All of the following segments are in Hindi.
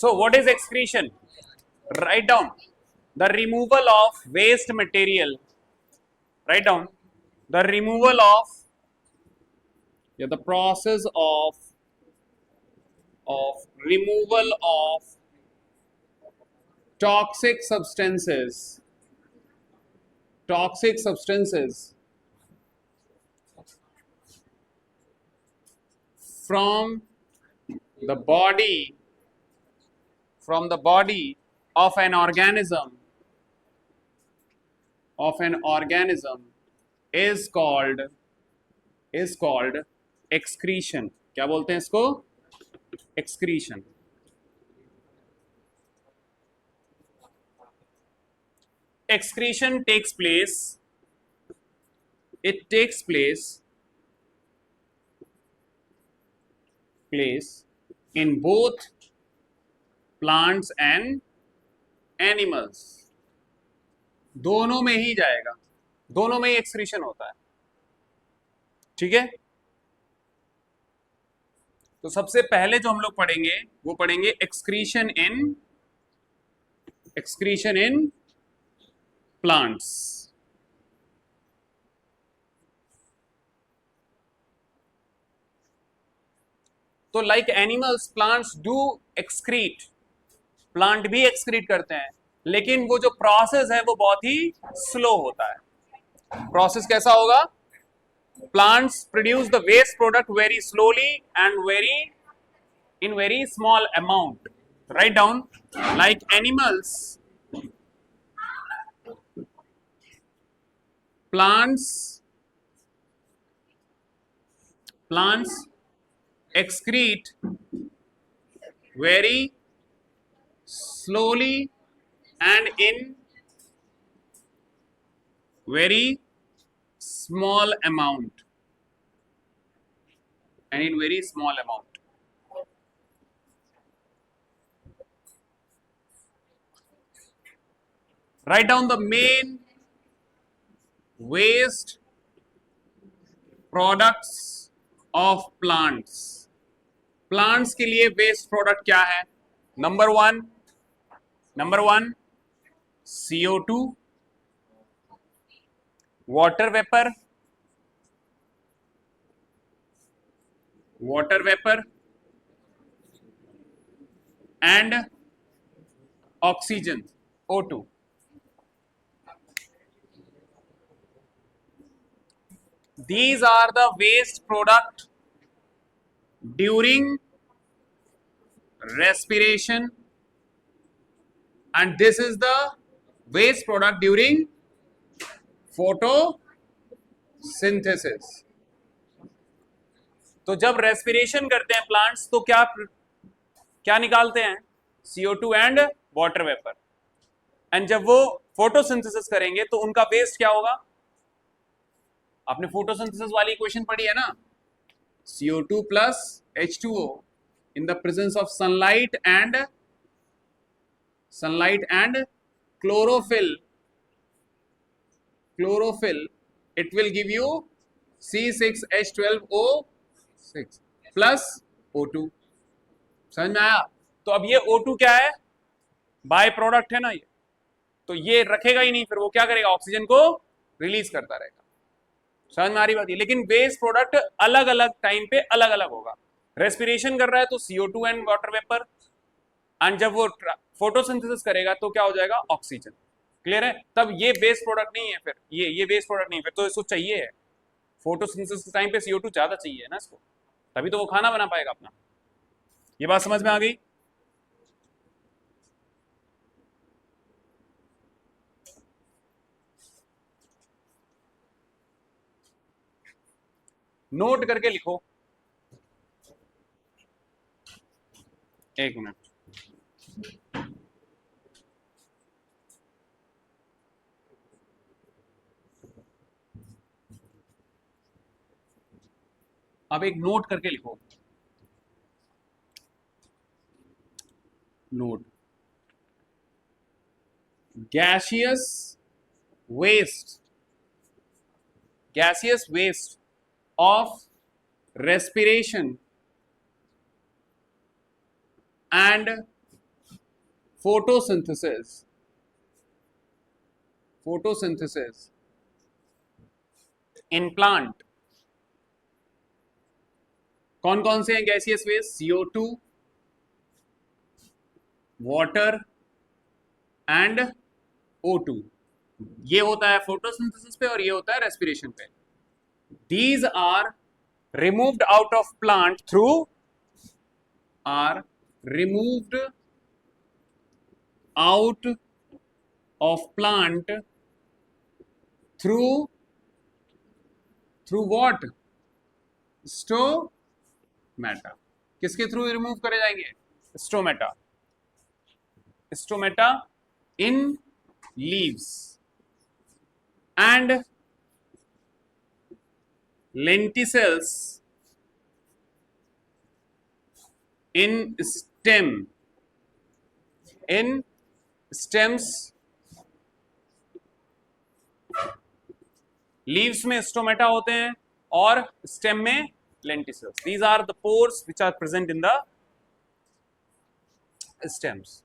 So what is excretion? Write down the removal of waste material. Write down the removal of the process of removal of toxic substances from the body of an organism is called excretion. क्या बोलते हैं इसको? excretion. Excretion takes place in both plants and animals. दोनों में ही जाएगा, दोनों में ही एक्सक्रीशन होता है. ठीक है, तो सबसे पहले जो हम लोग पढ़ेंगे वो पढ़ेंगे एक्सक्रीशन इन प्लांट्स. तो like animals plants do excrete, plant भी एक्सक्रीट करते हैं, लेकिन वो जो प्रोसेस है वो बहुत ही स्लो होता है. प्रोसेस कैसा होगा? Plants produce the waste product very slowly and in very small amount. Write down like animals, plants excrete very slowly and in very small amount. Write down the main waste products of plants. Plants के लिए वेस्ट प्रोडक्ट क्या है? Number one CO2, water vapour and oxygen O2. These are the waste product during respiration, and this is the waste product during photosynthesis. तो जब रेस्पिरेशन करते हैं प्लांट्स तो क्या निकालते हैं? CO2 and water vapour. And जब वो फोटोसिंथेसिस करेंगे तो उनका वेस्ट क्या होगा? आपने फोटोसिंथेसिस वाली इक्वेशन पढ़ी है ना? CO2 plus H2O in the presence of sunlight and chlorophyll, it will give you C6H12O6 plus O2. समझ में आया? तो अब ये O2 क्या है? बाय प्रोडक्ट है ना ये, तो ये रखेगा ही नहीं, फिर वो क्या करेगा? ऑक्सीजन को रिलीज करता रहेगा. समझ में आ रही बात? लेकिन वेस्ट प्रोडक्ट अलग अलग टाइम पे अलग अलग होगा. रेस्पिरेशन कर रहा है तो CO2 and water vapour, and जब वो फोटोसिंथेसिस करेगा तो क्या हो जाएगा? ऑक्सीजन. क्लियर है? तब ये वेस्ट प्रोडक्ट नहीं है, फिर ये वेस्ट प्रोडक्ट नहीं है, फिर तो इसको चाहिए है. फोटोसिंथेसिस के टाइम पे CO2 ज्यादा चाहिए ना इसको, तभी तो वो खाना बना पाएगा अपना. ये बात समझ में आ गई? नोट करके लिखो. एक मिनट. अब एक नोट करके लिखो. Note. gaseous waste of respiration and photosynthesis, photosynthesis in plant. कौन कौन से हैं gaseous waste? CO2, water and O2. ये होता है फोटोसिंथेसिस पे और ये होता है रेस्पिरेशन पे. These are removed out of plant through are removed out of plant through what? Stomata. किसके थ्रू रिमूव करे जाएंगे? Stomata. Stomata in leaves and lenticels in stem. In stems, leaves में स्टोमेटा होते हैं और स्टेम में lenticels. These are the pores which are present in the stems.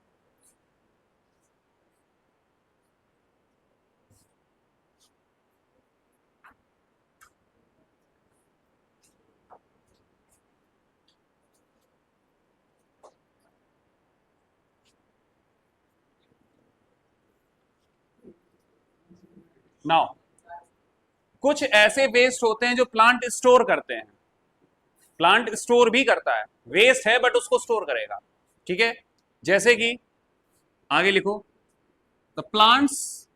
Now कुछ ऐसे वेस्ट होते हैं जो प्लांट स्टोर करते हैं. प्लांट स्टोर भी करता है, वेस्ट है बट उसको स्टोर करेगा. ठीक है, जैसे कि आगे लिखो, the plants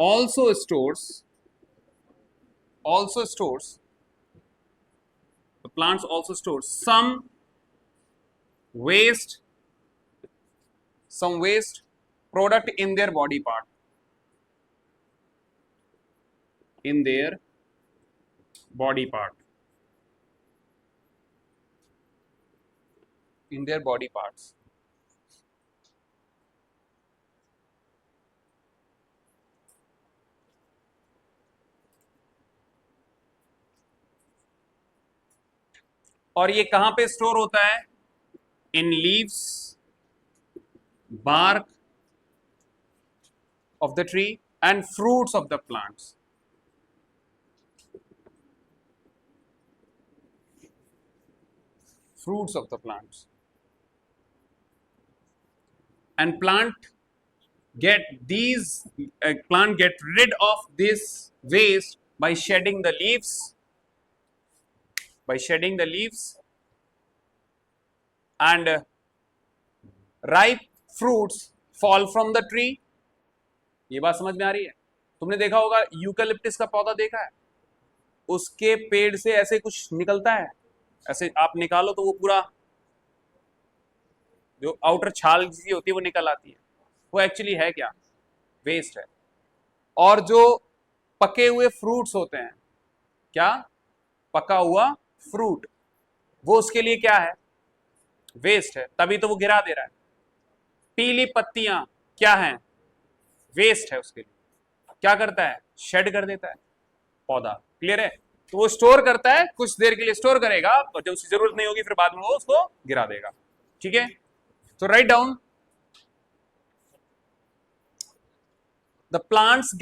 also stores the plants also stores some waste product in their body part, in their body parts. और ये कहां पे स्टोर होता है? In leaves, bark of the tree and fruits of the plants. Fruits of the plants. And plant get rid of this waste by shedding the leaves. And ripe fruits fall from the tree. ये बात समझ में आ रही है? तुमने देखा होगा यूकलिप्टिस का पौधा देखा है, उसके पेड़ से ऐसे कुछ निकलता है, ऐसे आप निकालो तो वो पूरा जो आउटर छाल जी होती है वो निकल आती है. वो एक्चुअली है क्या? वेस्ट है. और जो पके हुए फ्रूट्स होते हैं, क्या? पका हुआ फ्रूट, वो उसके लिए क्या है? वेस्ट है, तभी तो वो गिरा दे रहा है. पीली पत्तियां क्या हैं? वेस्ट है, उसके लिए क्या करता है? शेड कर देता है पौधा. क्लियर है? तो वो स्टोर करता है, कुछ देर के लिए स्टोर करेगा और जब उसकी जरूरत नहीं होगी फिर बाद में वो उसको गिरा देगा. ठीक है, तो write down, the plants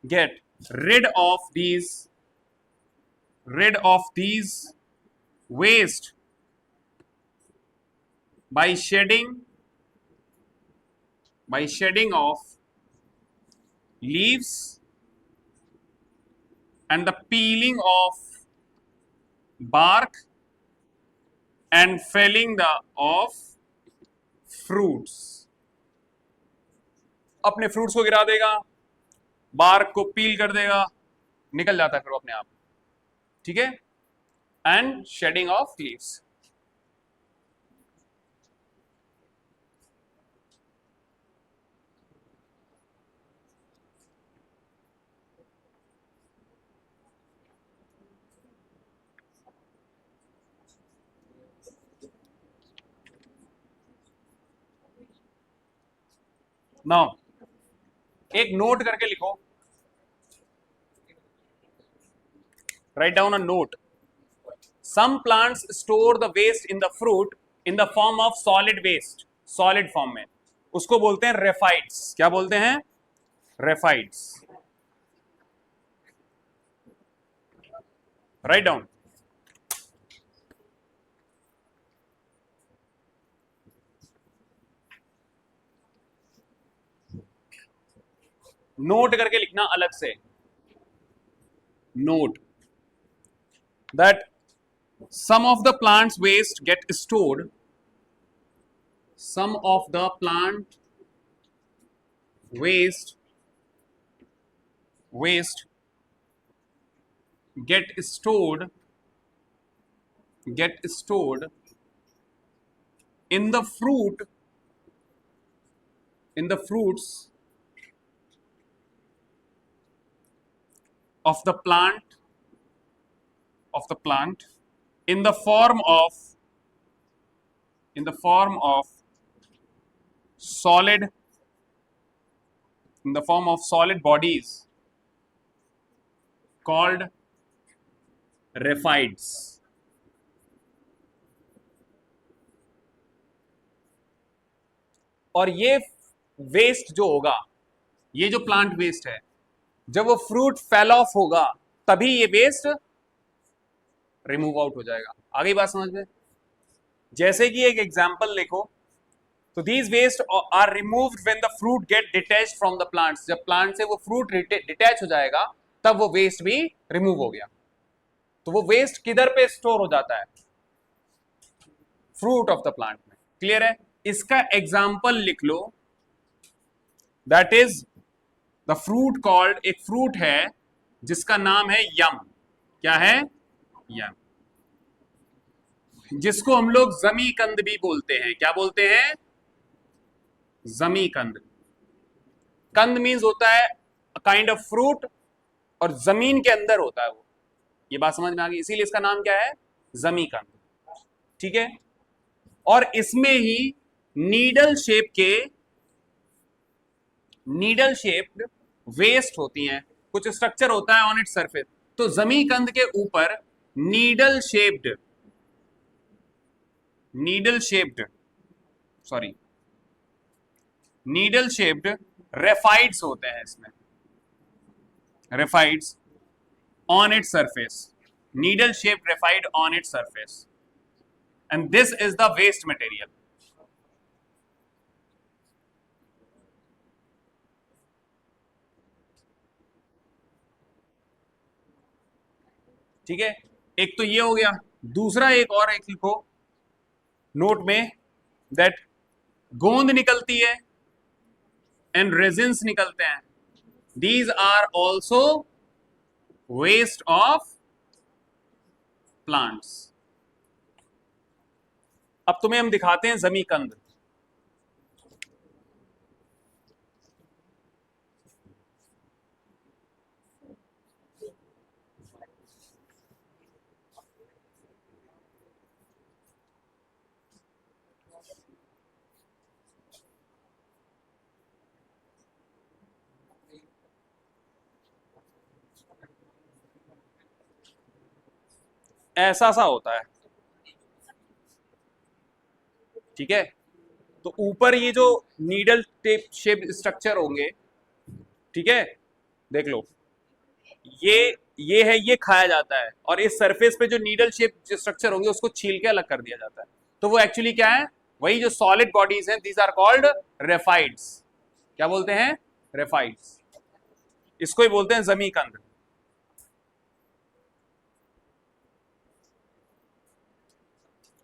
get rid of these waste by shedding of leaves and the peeling of bark and felling of fruits. अपने फ्रूट्स को गिरा देगा, बार्क को पील कर देगा, निकल जाता है फिर वो अपने आप. ठीक है, and shedding of leaves. Now एक नोट करके लिखो, Write down a note. Some plants store the waste in the fruit in the form of solid waste, solid form में, उसको बोलते हैं रेफाइट्स. क्या बोलते हैं? रेफाइट्स. Write down. नोट करके लिखना अलग से. Note that some of the plant's waste get stored. Some of the plant waste get stored in the fruits of the plant in the form of solid bodies called raphides. और ये वेस्ट जो होगा, ये जो प्लांट वेस्ट है, जब वो फ्रूट फेल ऑफ होगा तभी ये वेस्ट रिमूव आउट हो जाएगा. आ गई बात समझ में? जैसे कि एक एग्जांपल लिखो, तो these waste are removed when the fruit get detached from the plants. जब प्लांट से वो फ्रूट डिटैच हो जाएगा तब वो वेस्ट भी रिमूव हो गया. तो वो वेस्ट किधर पे स्टोर हो जाता है? फ्रूट ऑफ द प्लांट में. क्लियर है? इसका एग्जाम्पल लिख लो. That is the fruit called, एक फ्रूट है जिसका नाम है यम. क्या है? यम. जिसको हम लोग जमीकंद भी बोलते हैं. क्या बोलते हैं? जमीकंद. कंद मीन्स होता है काइंड ऑफ फ्रूट, और जमीन के अंदर होता है वो. ये बात समझ में आ गई? इसीलिए इसका नाम क्या है? जमीकंद. ठीक है? और इसमें ही नीडल शेप्ड वेस्ट होती हैं. कुछ स्ट्रक्चर होता है ऑन इट सरफेस. तो जमीकंद के ऊपर नीडल शेप्ड रेफाइड्स होते हैं इसमें. Raphides on its surface, needle shaped refaid on its surface, and this is the waste material. ठीक है? एक तो ये हो गया. दूसरा एक और एक लिखो नोट में, दैट गोंद निकलती है एंड रेजिन्स निकलते हैं. These are also waste of plants. अब तुम्हें हम दिखाते हैं जमीकंद. ऐसा सा होता है. ठीक है? तो ऊपर ये जो नीडल टेप शेप स्ट्रक्चर होंगे, ठीक है, देख लो, ये है, ये खाया जाता है. और इस सरफेस पे जो नीडल शेप स्ट्रक्चर होंगे उसको छील के अलग कर दिया जाता है. तो वो एक्चुअली क्या है? वही जो सॉलिड बॉडीज हैं. These are called raphides. क्या बोलते हैं? रेफाइड्स. इसको ही बोलते हैं जमीकंद.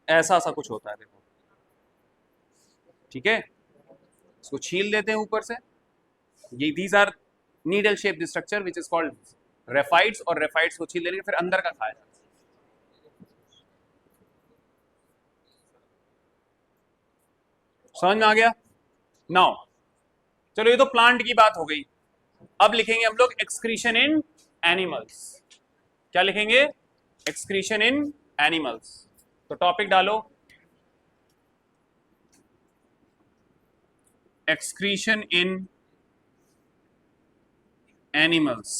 ऐसा सा कुछ होता है, देखो. ठीक है? इसको छील देते हैं ऊपर से. ये these are needle shaped structure which is called raphides. और रेफाइड्स को छील देंगे, फिर अंदर का खाया जाता है. समझ में आ गया? नाउ चलो, ये तो प्लांट की बात हो गई. अब लिखेंगे हम लोग एक्सक्रीशन इन एनिमल्स. क्या लिखेंगे? एक्सक्रीशन इन एनिमल्स. तो टॉपिक डालो, एक्सक्रीशन इन एनिमल्स.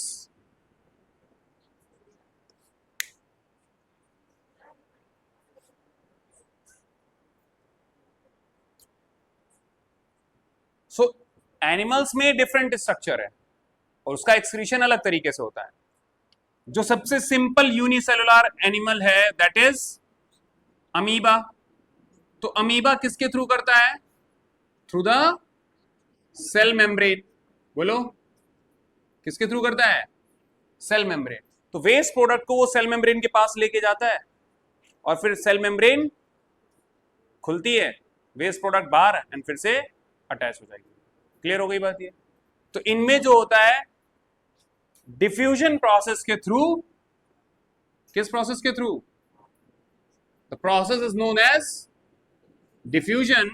सो एनिमल्स में डिफरेंट स्ट्रक्चर है और उसका एक्सक्रीशन अलग तरीके से होता है। जो सबसे सिंपल यूनिसेलुलर एनिमल है दैट इज अमीबा। तो अमीबा किसके थ्रू करता है? Through the cell membrane. बोलो किसके थ्रू करता है? Cell membrane. तो वेस्ट प्रोडक्ट को वो सेल मेम्ब्रेन के पास लेके जाता है और फिर सेल मेम्ब्रेन खुलती है, वेस्ट प्रोडक्ट बाहर एंड फिर से अटैच हो जाएगी। क्लियर हो गई बात ये? तो इनमें जो होता है डिफ्यूजन प्रोसेस के थ्रू, किस प्रोसेस के through? The process is known as diffusion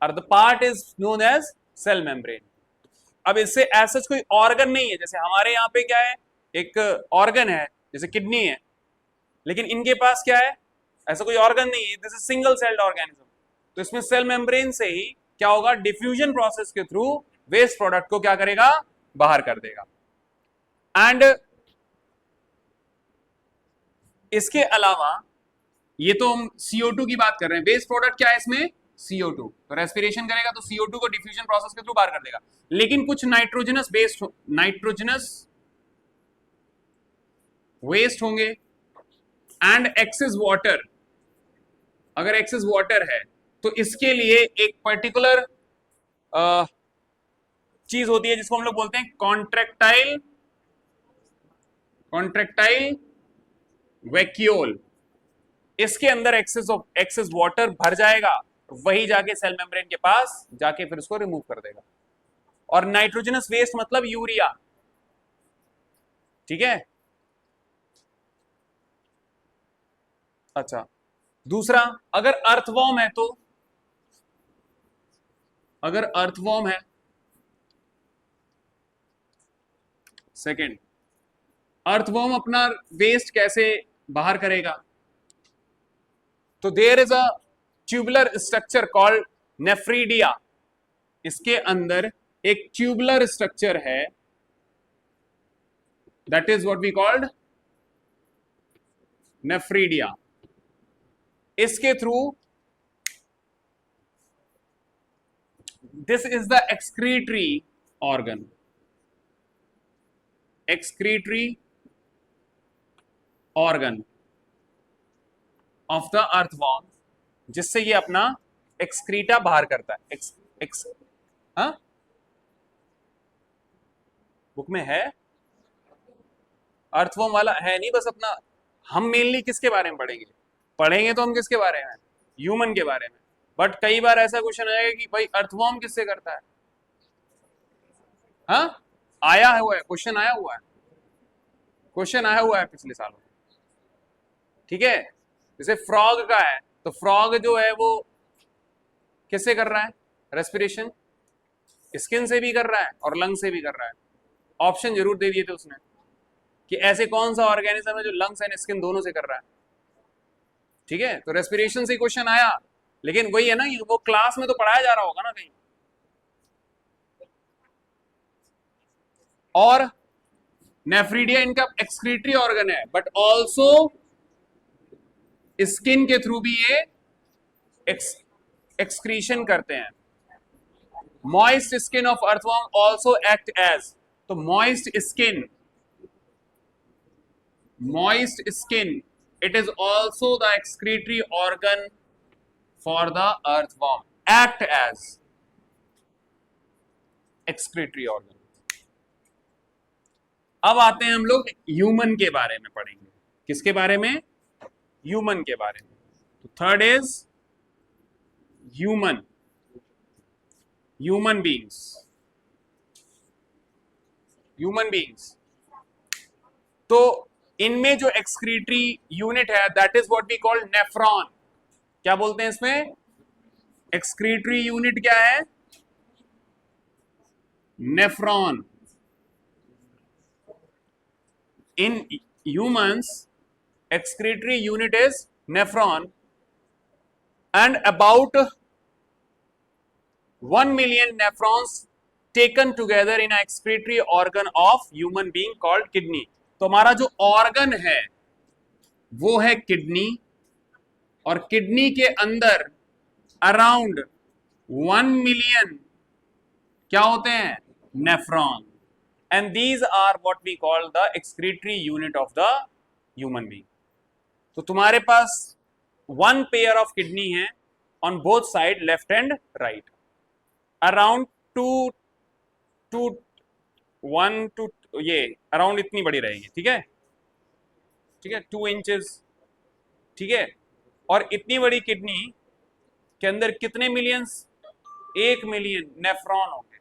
और the part is known as cell membrane. अब इससे ऐसा कोई ऑर्गन नहीं है, जैसे हमारे यहाँ पे क्या है, एक ऑर्गन है जैसे किडनी है, लेकिन इनके पास क्या है, ऐसा कोई ऑर्गन नहीं है, this is single celled organism. तो इसमें सेल मेम्ब्रेन से ही क्या होगा, डिफ्यूजन प्रोसेस के थ्रू वेस्ट प्रोडक्ट को क्या करेगा, बाहर कर देगा। एंड इसके अलावा ये तो हम CO2 की बात कर रहे हैं, वेस्ट प्रोडक्ट क्या है इसमें, CO2। तो रेस्पिरेशन करेगा तो CO2 को डिफ्यूजन प्रोसेस के थ्रू बाहर कर देगा। लेकिन कुछ नाइट्रोजनस वेस्ट होंगे एंड एक्सेस वाटर। अगर एक्सेस वाटर है तो इसके लिए एक पर्टिकुलर चीज होती है जिसको हम लोग बोलते हैं कॉन्ट्रैक्टाइल वैक्यूल। इसके अंदर एक्सेस वाटर भर जाएगा, वही जाके सेल मेम्ब्रेन के पास जाके फिर उसको रिमूव कर देगा। और नाइट्रोजनस वेस्ट मतलब यूरिया, ठीक है। अच्छा, दूसरा, अगर अर्थवॉर्म है तो, अगर अर्थवॉर्म है, सेकंड, अर्थवॉर्म अपना वेस्ट कैसे बाहर करेगा? तो there is a tubular structure called nephridia. इसके अंदर एक ट्यूबुलर स्ट्रक्चर है, that is what we called nephridia. इसके थ्रू, this is the excretory organ, excretory organ of the earthworm, जिससे ये अपना एक्सक्रीटा बाहर करता है। हाँ, बुक में है, अर्थवॉर्म वाला है नहीं, बस अपना, हम मेनली किसके बारे में पढ़ेंगे तो हम किसके बारे में, ह्यूमन के बारे में। बट कई बार ऐसा क्वेश्चन आएगा कि भाई अर्थवॉर्म किससे करता है? हाँ, आया हुआ है, क्वेश्चन आया हुआ है पिछले सालों, ठीक है। जैसे फ्रॉग का है, तो फ्रॉग जो है वो किससे कर रहा है रेस्पिरेशन? स्किन से भी कर रहा है और लंग से भी कर रहा है। ऑप्शन जरूर दे दिए थे उसने कि ऐसे कौन सा ऑर्गेनिज्म है जो लंग्स एंड स्किन दोनों से कर रहा है, ठीक है। तो रेस्पिरेशन से क्वेश्चन आया, लेकिन वही है ना, वो क्लास में तो पढ़ाया जा रहा होगा ना कहीं। और नेफ्रीडिया इनका एक्सक्रीटरी ऑर्गन है, बट ऑल्सो स्किन के थ्रू भी ये एक्सक्रीशन करते हैं। Moist skin of earthworm also act as, तो moist skin it is also the excretory organ for the earthworm, act as excretory organ। अब आते हैं हम लोग ह्यूमन के बारे में पढ़ेंगे। किसके बारे में? ह्यूमन के बारे में। तो थर्ड इज ह्यूमन बींग्स। तो इनमें जो एक्सक्रीटरी यूनिट है that is what we call nephron. क्या बोलते हैं इसमें? एक्सक्रीटरी यूनिट क्या है? Nephron. In humans excretory unit is nephron, and about 1 million nephrons taken together in a excretory organ of human being called kidney। तो हमारा जो ऑर्गन है वो है किडनी, और किडनी के अंदर अराउंड 1 मिलियन क्या होते हैं? Nephron. And these are what we call the excretory unit of the human being. तो तुम्हारे पास वन पेयर ऑफ किडनी है on both side, left and right, around two two one two, ये अराउंड इतनी बड़ी रहेगी, ठीक है, ठीक है, 2 इंचेस, ठीक है। और इतनी बड़ी किडनी के अंदर कितने मिलियंस? 1 मिलियन नेफ्रॉन होंगे,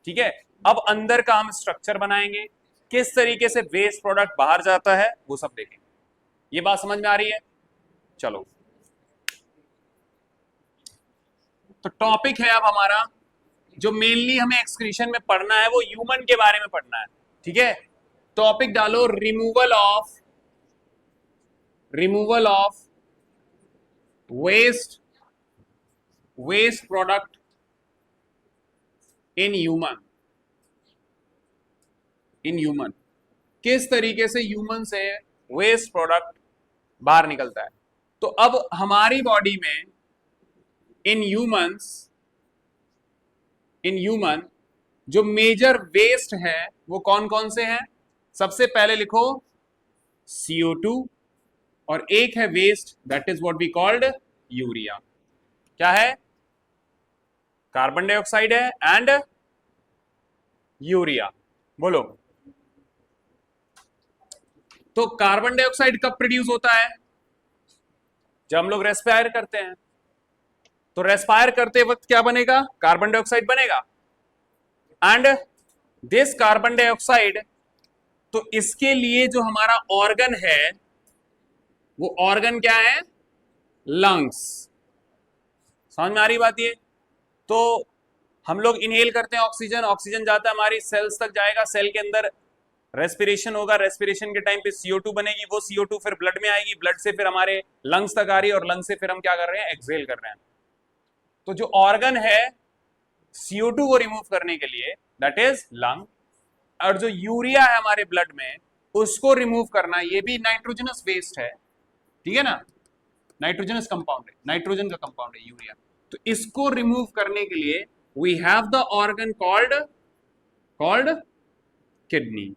ठीक है। अब अंदर का हम स्ट्रक्चर बनाएंगे, किस तरीके से वेस्ट प्रोडक्ट बाहर जाता है वो सब देखेंगे। ये बात समझ में आ रही है? चलो, तो टॉपिक है अब हमारा जो मेनली हमें एक्सक्रीशन में पढ़ना है वो ह्यूमन के बारे में पढ़ना है, ठीक है। टॉपिक डालो removal of waste product in human. किस तरीके से ह्यूमन से वेस्ट प्रोडक्ट बाहर निकलता है। तो अब हमारी बॉडी में इन ह्यूमन जो मेजर वेस्ट है वो कौन कौन से हैं? सबसे पहले लिखो CO2, और एक है waste that is what we called urea. क्या है? कार्बन डाइऑक्साइड है एंड यूरिया। बोलो, तो कार्बन डाइऑक्साइड कब प्रोड्यूस होता है? जब हम लोग रेस्पायर करते हैं। तो रेस्पायर करते वक्त क्या बनेगा? कार्बन डाइऑक्साइड बनेगा। एंड दिस कार्बन डाइऑक्साइड, तो इसके लिए जो हमारा ऑर्गन है वो ऑर्गन क्या है? लंग्स। समझ में आ रही बात ये? तो हम लोग इनहेल करते हैं ऑक्सीजन, ऑक्सीजन जाता है हमारी सेल्स तक जाएगा, सेल के अंदर रेस्पिरेशन होगा, रेस्पिरेशन के टाइम पे CO2 बनेगी, वो CO2 फिर ब्लड में आएगी, ब्लड से फिर हमारे लंग्स तक आ रही है, और लंग्स से फिर हम क्या कर रहे हैं? एक्सहेल कर रहे हैं। तो जो ऑर्गन है CO2 को रिमूव करने के लिए दैट इज लंग, और जो यूरिया है हमारे ब्लड में उसको रिमूव करना, ये भी नाइट्रोजनस वेस्ट है, ठीक है ना, नाइट्रोजनस कंपाउंड है, नाइट्रोजन का कंपाउंड है यूरिया। तो इसको रिमूव करने के लिए we have the organ called kidney.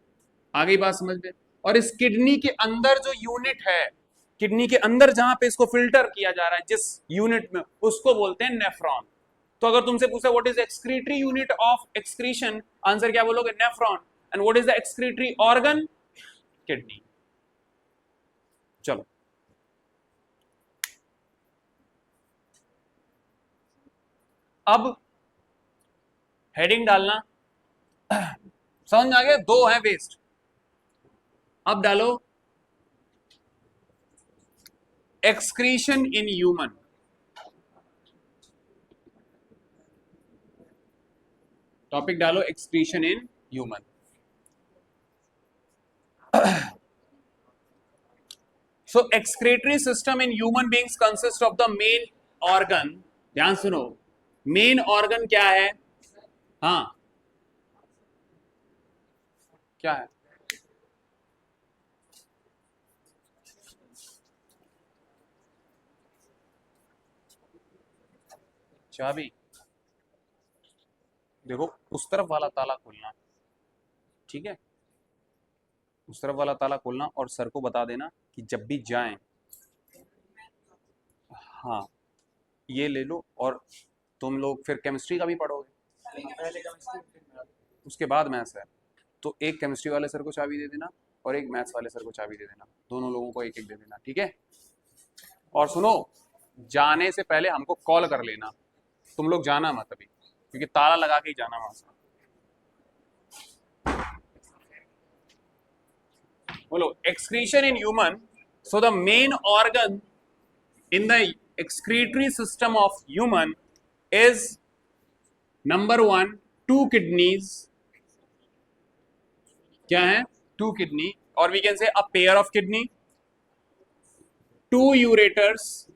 आ गई बात समझ में? और इस किडनी के अंदर जो यूनिट है, किडनी के अंदर जहां पे इसको फिल्टर किया जा रहा है जिस यूनिट में, उसको बोलते हैं नेफ्रॉन। तो अगर तुमसे पूछा what is excretory unit of excretion, answer क्या बोलोगे? Nephron. And what is the excretory organ? Kidney. चलो, अब हेडिंग डालना। समझ में आ गया? दो है वेस्ट। अब डालो एक्सक्रीशन इन ह्यूमन। टॉपिक डालो excretion in human. So excretory system in human beings consist of the main organ. ध्यान सुनो, मेन ऑर्गन क्या है? हाँ, क्या है? चाबी। देखो, उस तरफ वाला ताला खोलना, ठीक है, उस तरफ वाला ताला खोलना, और सर को बता देना कि जब भी जाएं, हाँ, ये ले लो। और तुम लोग फिर केमिस्ट्री का भी पढ़ोगे, उसके बाद मैथ्स है, तो एक केमिस्ट्री वाले सर को चाबी दे देना और एक मैथ्स वाले सर को चाबी दे देना, दोनों लोगों को एक एक दे देना, ठीक है। और सुनो, जाने से पहले हमको कॉल कर लेना, तुम लोग जाना मत अभी, क्योंकि ताला लगा के ही जाना वहां से। बोलो, excretion in human. So the main organ in the excretory system of human is number 1 two kidneys। क्या है? 2 kidney, or we can say a pair of kidney, 2 ureters,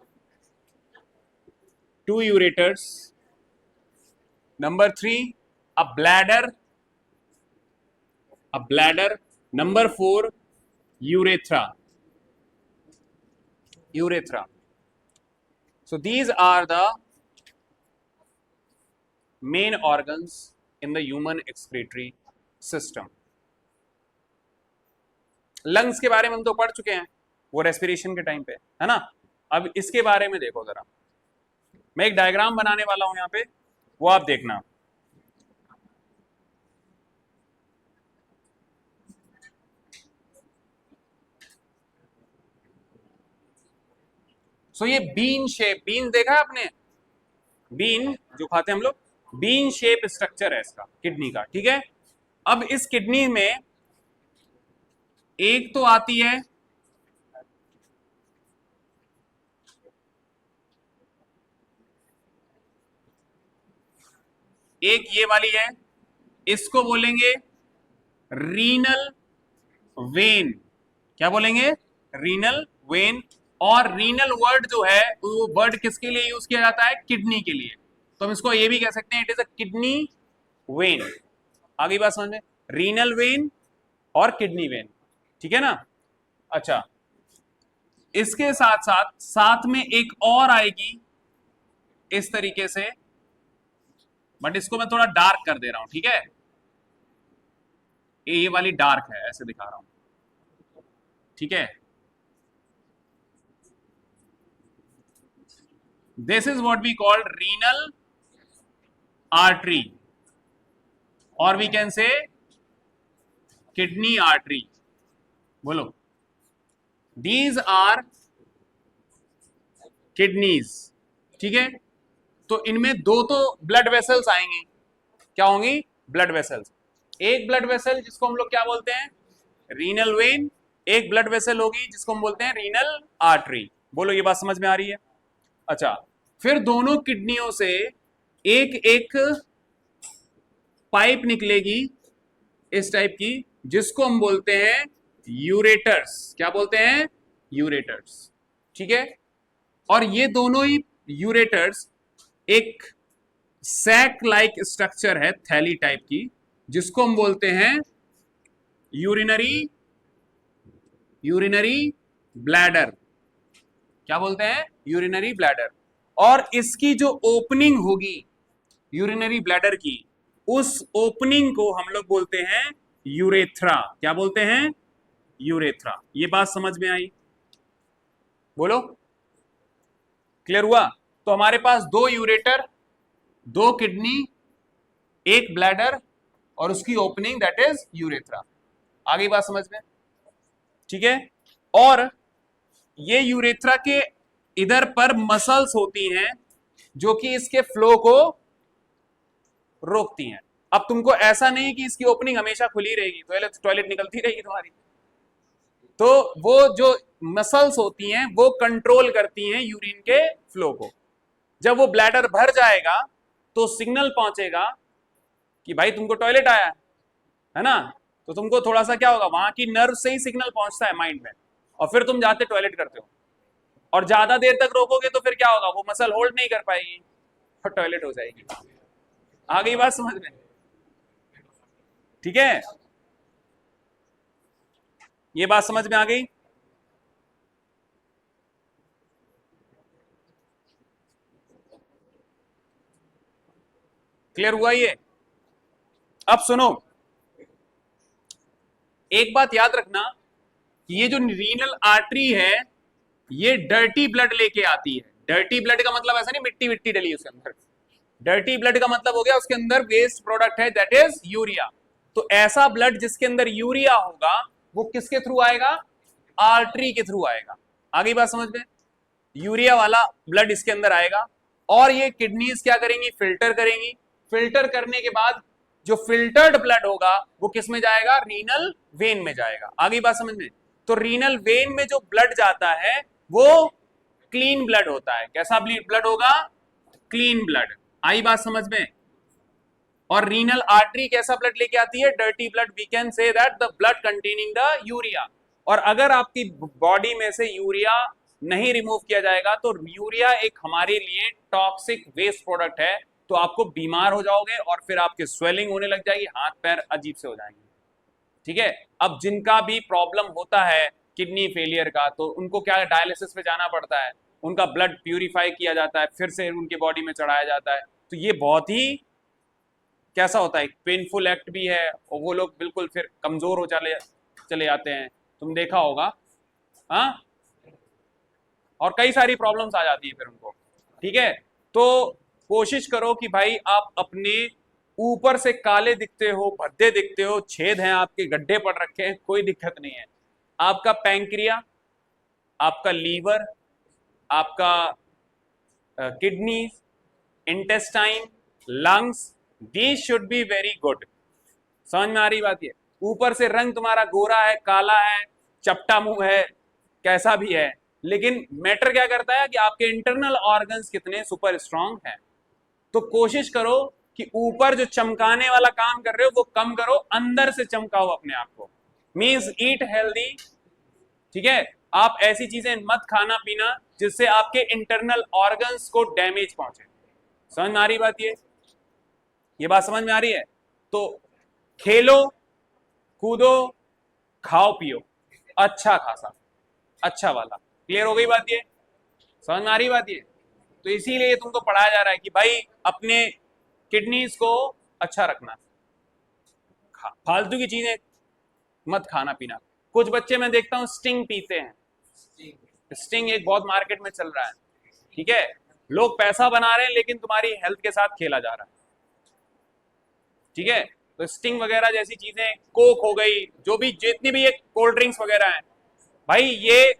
number 3 a bladder, number 4 urethra। So these are the main organs in the human excretory system. Lungs के बारे में हम तो पढ़ चुके हैं, वो रेस्पिरेशन के टाइम पे, है ना। अब इसके बारे में देखो जरा, मैं एक डायग्राम बनाने वाला हूं यहां पे, वो आप देखना। सो ये बीन शेप, बीन देखा है आपने, बीन जो खाते हैं हम लोग, बीन शेप स्ट्रक्चर है इसका किडनी का, ठीक है। अब इस किडनी में एक तो आती है एक ये वाली है, इसको बोलेंगे रीनल वेन। क्या बोलेंगे? Renal vein. और रीनल वर्ड जो है वो वर्ड किसके लिए यूज किया जाता है? किडनी के लिए। तो हम इसको ये भी कह सकते हैं it is a kidney when. आगे बात समझ में, रीनल वेन और किडनी वेन, ठीक है ना। अच्छा, इसके साथ साथ साथ में एक और आएगी इस तरीके से, बट इसको मैं थोड़ा डार्क कर दे रहा हूं, ठीक है। ये वाली डार्क है, ऐसे दिखा रहा हूं, ठीक है। This is what we call renal artery, और we can say kidney artery. बोलो, दीज आर किडनीज, ठीक है। तो इनमें दो तो ब्लड वेसल्स आएंगे, क्या होंगी? Blood vessels. एक ब्लड वेसल जिसको हम लोग क्या बोलते हैं? Renal vein. एक ब्लड वेसल होगी जिसको हम बोलते हैं रीनल आर्टरी। बोलो, ये बात समझ में आ रही है? अच्छा, फिर दोनों किडनियों से एक एक पाइप निकलेगी इस टाइप की, जिसको हम बोलते हैं यूरेटर्स। क्या बोलते हैं? यूरेटर्स, ठीक है। और ये दोनों ही यूरेटर्स एक सैक लाइक स्ट्रक्चर है, थैली टाइप की, जिसको हम बोलते हैं यूरिनरी ब्लैडर। क्या बोलते हैं? Urinary bladder. और इसकी जो ओपनिंग होगी यूरिनरी ब्लैडर की, उस ओपनिंग को हम लोग बोलते हैं यूरेथ्रा। क्या बोलते हैं? यूरेथ्रा। ये बात समझ में आई? बोलो, क्लियर हुआ? तो हमारे पास दो यूरेटर, दो किडनी, एक ब्लैडर और उसकी ओपनिंग दैट इज यूरेथ्रा। आगे बात समझ में, ठीक है। और ये यूरेथ्रा के इधर पर मसल्स होती हैं जो कि इसके फ्लो को रोकती हैं। अब तुमको ऐसा नहीं कि इसकी ओपनिंग हमेशा खुली रहेगी, टॉयलेट निकलती रहेगी तुम्हारी। तो वो जो मसल्स होती हैं वो कंट्रोल करती हैं यूरिन के फ्लो को। जब वो ब्लैडर भर जाएगा तो सिग्नल पहुंचेगा कि भाई तुमको टॉयलेट आया है ना। तो तुमको थोड़ा सा क्या होगा, वहां की नर्व से ही सिग्नल पहुंचता है माइंड में, और फिर तुम जाते टॉयलेट करते हो। और ज्यादा देर तक रोकोगे तो फिर क्या होगा, वो मसल होल्ड नहीं कर पाएगी और टॉयलेट हो जाएगी। आ गई बात समझ में? ठीक है, ये बात समझ में आ गई? क्लियर हुआ ये? अब सुनो, एक बात याद रखना, ये जो रीनल आर्टरी है ये डर्टी ब्लड लेके आती है। डर्टी ब्लड का मतलब ऐसा नहीं मिट्टी विट्टी डली उसके अंदर। डर्टी ब्लड का मतलब हो गया उसके अंदर वेस्ट प्रोडक्ट है, दैट इज यूरिया। तो ऐसा ब्लड जिसके अंदर यूरिया होगा वो किसके थ्रू आएगा? आर्टरी के थ्रू आएगा। आगे बात समझ में? यूरिया वाला ब्लड इसके अंदर आएगा और ये किडनीज क्या करेंगी? फिल्टर करेंगी। फिल्टर करने के बाद जो फिल्टर्ड ब्लड होगा वो किस में जाएगा? रीनल वेन में जाएगा। आगे बात समझ में? तो रीनल वेन में जो ब्लड जाता है वो क्लीन ब्लड होता है। कैसा ब्लड होगा? Clean blood. आई बात समझ में? और रीनल आर्टरी कैसा ब्लड लेके आती है? Dirty blood. We can say that the blood containing the urea. और अगर आपकी बॉडी में से यूरिया नहीं रिमूव किया जाएगा तो यूरिया एक हमारे लिए टॉक्सिक वेस्ट प्रोडक्ट है, तो आपको बीमार हो जाओगे और फिर आपके स्वेलिंग होने लग जाएगी, हाथ पैर अजीब से हो जाएंगे। ठीक है, अब जिनका भी प्रॉब्लम होता है किडनी फेलियर का, तो उनको क्या डायलिसिस पे जाना पड़ता है, उनका ब्लड प्यूरिफाई किया जाता है, फिर से उनके बॉडी में चढ़ाया जाता है। तो ये बहुत ही कैसा होता है, पेनफुल एक्ट भी है, और वो लोग बिल्कुल फिर कमजोर हो चले चले जाते हैं, तुम देखा होगा। हाँ, और कई सारी प्रॉब्लम्स आ जाती है फिर उनको। ठीक है, तो कोशिश करो कि भाई आप अपने ऊपर से काले दिखते हो, भद्दे दिखते हो, छेद हैं आपके, गड्ढे पड़ रखे हैं, कोई दिक्कत नहीं है। आपका पैंक्रिया, आपका लीवर, आपका kidney, intestine, lungs, these should be very good. समझ में आ रही बात? ये ऊपर से रंग तुम्हारा गोरा है, काला है, चपटा मुंह है, कैसा भी है, लेकिन मैटर क्या करता है कि आपके इंटरनल ऑर्गन्स कितने सुपर स्ट्रांग हैं। तो कोशिश करो कि ऊपर जो चमकाने वाला काम कर रहे हो वो कम करो, अंदर से चमकाओ अपने आप को। Means eat healthy. ठीक है, आप ऐसी चीजें मत खाना पीना जिससे आपके इंटरनल ऑर्गन्स को डैमेज पहुंचे। समझ में आ रही बात? ये बात समझ में आ रही है? तो खेलो, कूदो, खाओ पियो, अच्छा खासा, अच्छा वाला। क्लियर हो गई बात? ये समझ में आ रही बात? ये तो इसीलिए तुमको पढ़ाया जा रहा है कि भाई अपने किडनीज को अच्छा रखना, फालतू की चीजें मत खाना पीना। कुछ बच्चे मैं देखता हूं स्टिंग पीते हैं, स्टिंग एक बहुत मार्केट में चल रहा है। ठीक है, लोग पैसा बना रहे हैं लेकिन तुम्हारी हेल्थ के साथ खेला जा रहा है। ठीक है, तो स्टिंग वगैरह जैसी चीजें, कोक हो गई, जो भी जितनी भी ये कोल्ड ड्रिंक्स वगैरह हैं, भाई ये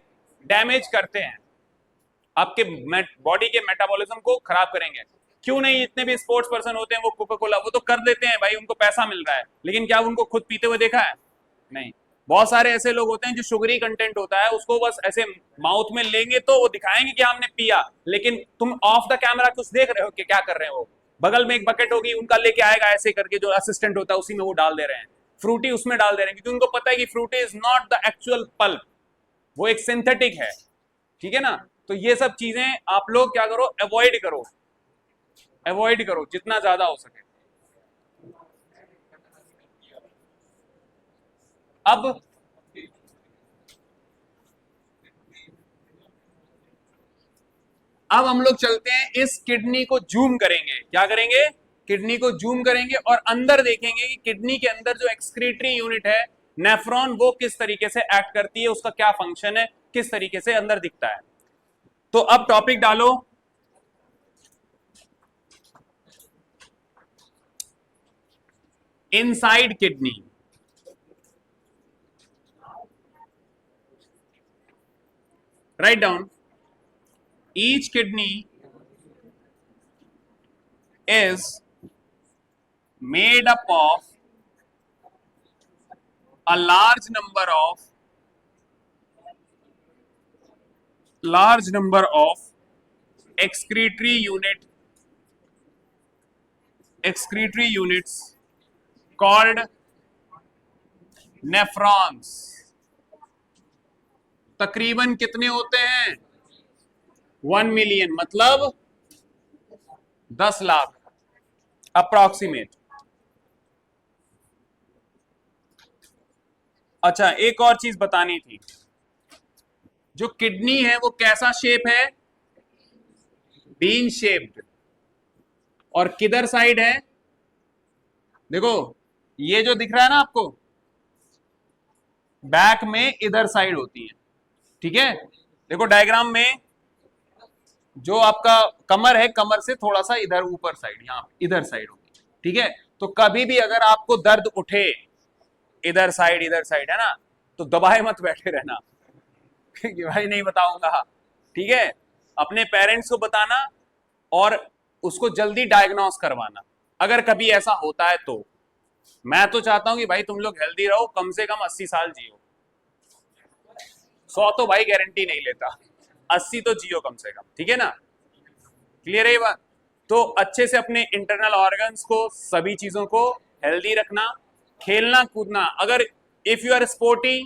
डैमेज करते हैं, आपके बॉडी के मेटाबॉलिज्म को खराब करेंगे। क्यों नहीं, इतने भी स्पोर्ट्स पर्सन होते हैं वो कोका कोला वो तो कर देते हैं भाई, उनको पैसा मिल रहा है, लेकिन क्या उनको खुद पीते हुए देखा है? नहीं। बहुत सारे ऐसे लोग होते हैं जो शुगरी कंटेंट होता है उसको बस ऐसे माउथ में लेंगे तो वो दिखाएंगे कि हमने पिया, लेकिन तुम ऑफ द कैमरा कुछ देख रहे हो कि क्या कर रहे हो। बगल में एक बकेट होगी, उनका लेके आएगा ऐसे करके, जो असिस्टेंट होता है उसी में वो डाल दे रहे हैं, फ्रूटी उसमें डाल दे रहे हैं, क्योंकि उनको पता है कि Frooti is not the actual pulp, वो एक सिंथेटिक है। ठीक है ना? तो ये सब चीजें आप लोग क्या करो, अवॉइड करो, अवॉइड करो जितना ज्यादा हो सके। अब हम लोग चलते हैं, इस किडनी को जूम करेंगे। क्या करेंगे? किडनी को जूम करेंगे और अंदर देखेंगे कि किडनी के अंदर जो एक्सक्रीटरी यूनिट है नेफ्रॉन, वो किस तरीके से एक्ट करती है, उसका क्या फंक्शन है, किस तरीके से अंदर दिखता है। तो अब टॉपिक डालो, inside kidney. Write down, each kidney is made up of a large number of excretory units called nephrons। तकरीबन कितने होते हैं? 1 मिलियन, मतलब 10 लाख अप्रॉक्सीमेट। अच्छा, एक और चीज बतानी थी, जो किडनी है वो कैसा शेप है? Bean shaped. और किधर साइड है? देखो ये जो दिख रहा है ना आपको, बैक में इधर साइड होती है। ठीक है, देखो डायग्राम में जो आपका कमर है, कमर से थोड़ा सा इधर ऊपर साइड, यहां इधर साइड होगी। ठीक है, तो कभी भी अगर आपको दर्द उठे इधर साइड है ना, तो दबाए मत बैठे रहना कि भाई नहीं बताऊंगा। ठीक है, अपने पेरेंट्स को बताना और उसको जल्दी डायग्नोस करवाना अगर कभी ऐसा होता है तो। मैं तो चाहता हूं कि भाई तुम लोग हेल्दी रहो, कम से कम 80 साल जियो। 100 तो भाई गारंटी नहीं लेता, 80 तो जियो कम से कम। ठीक है ना? क्लियर है ये बात? तो अच्छे से अपने इंटरनल ऑर्गन्स को, सभी चीजों को हेल्दी रखना, खेलना कूदना। अगर if you are sporty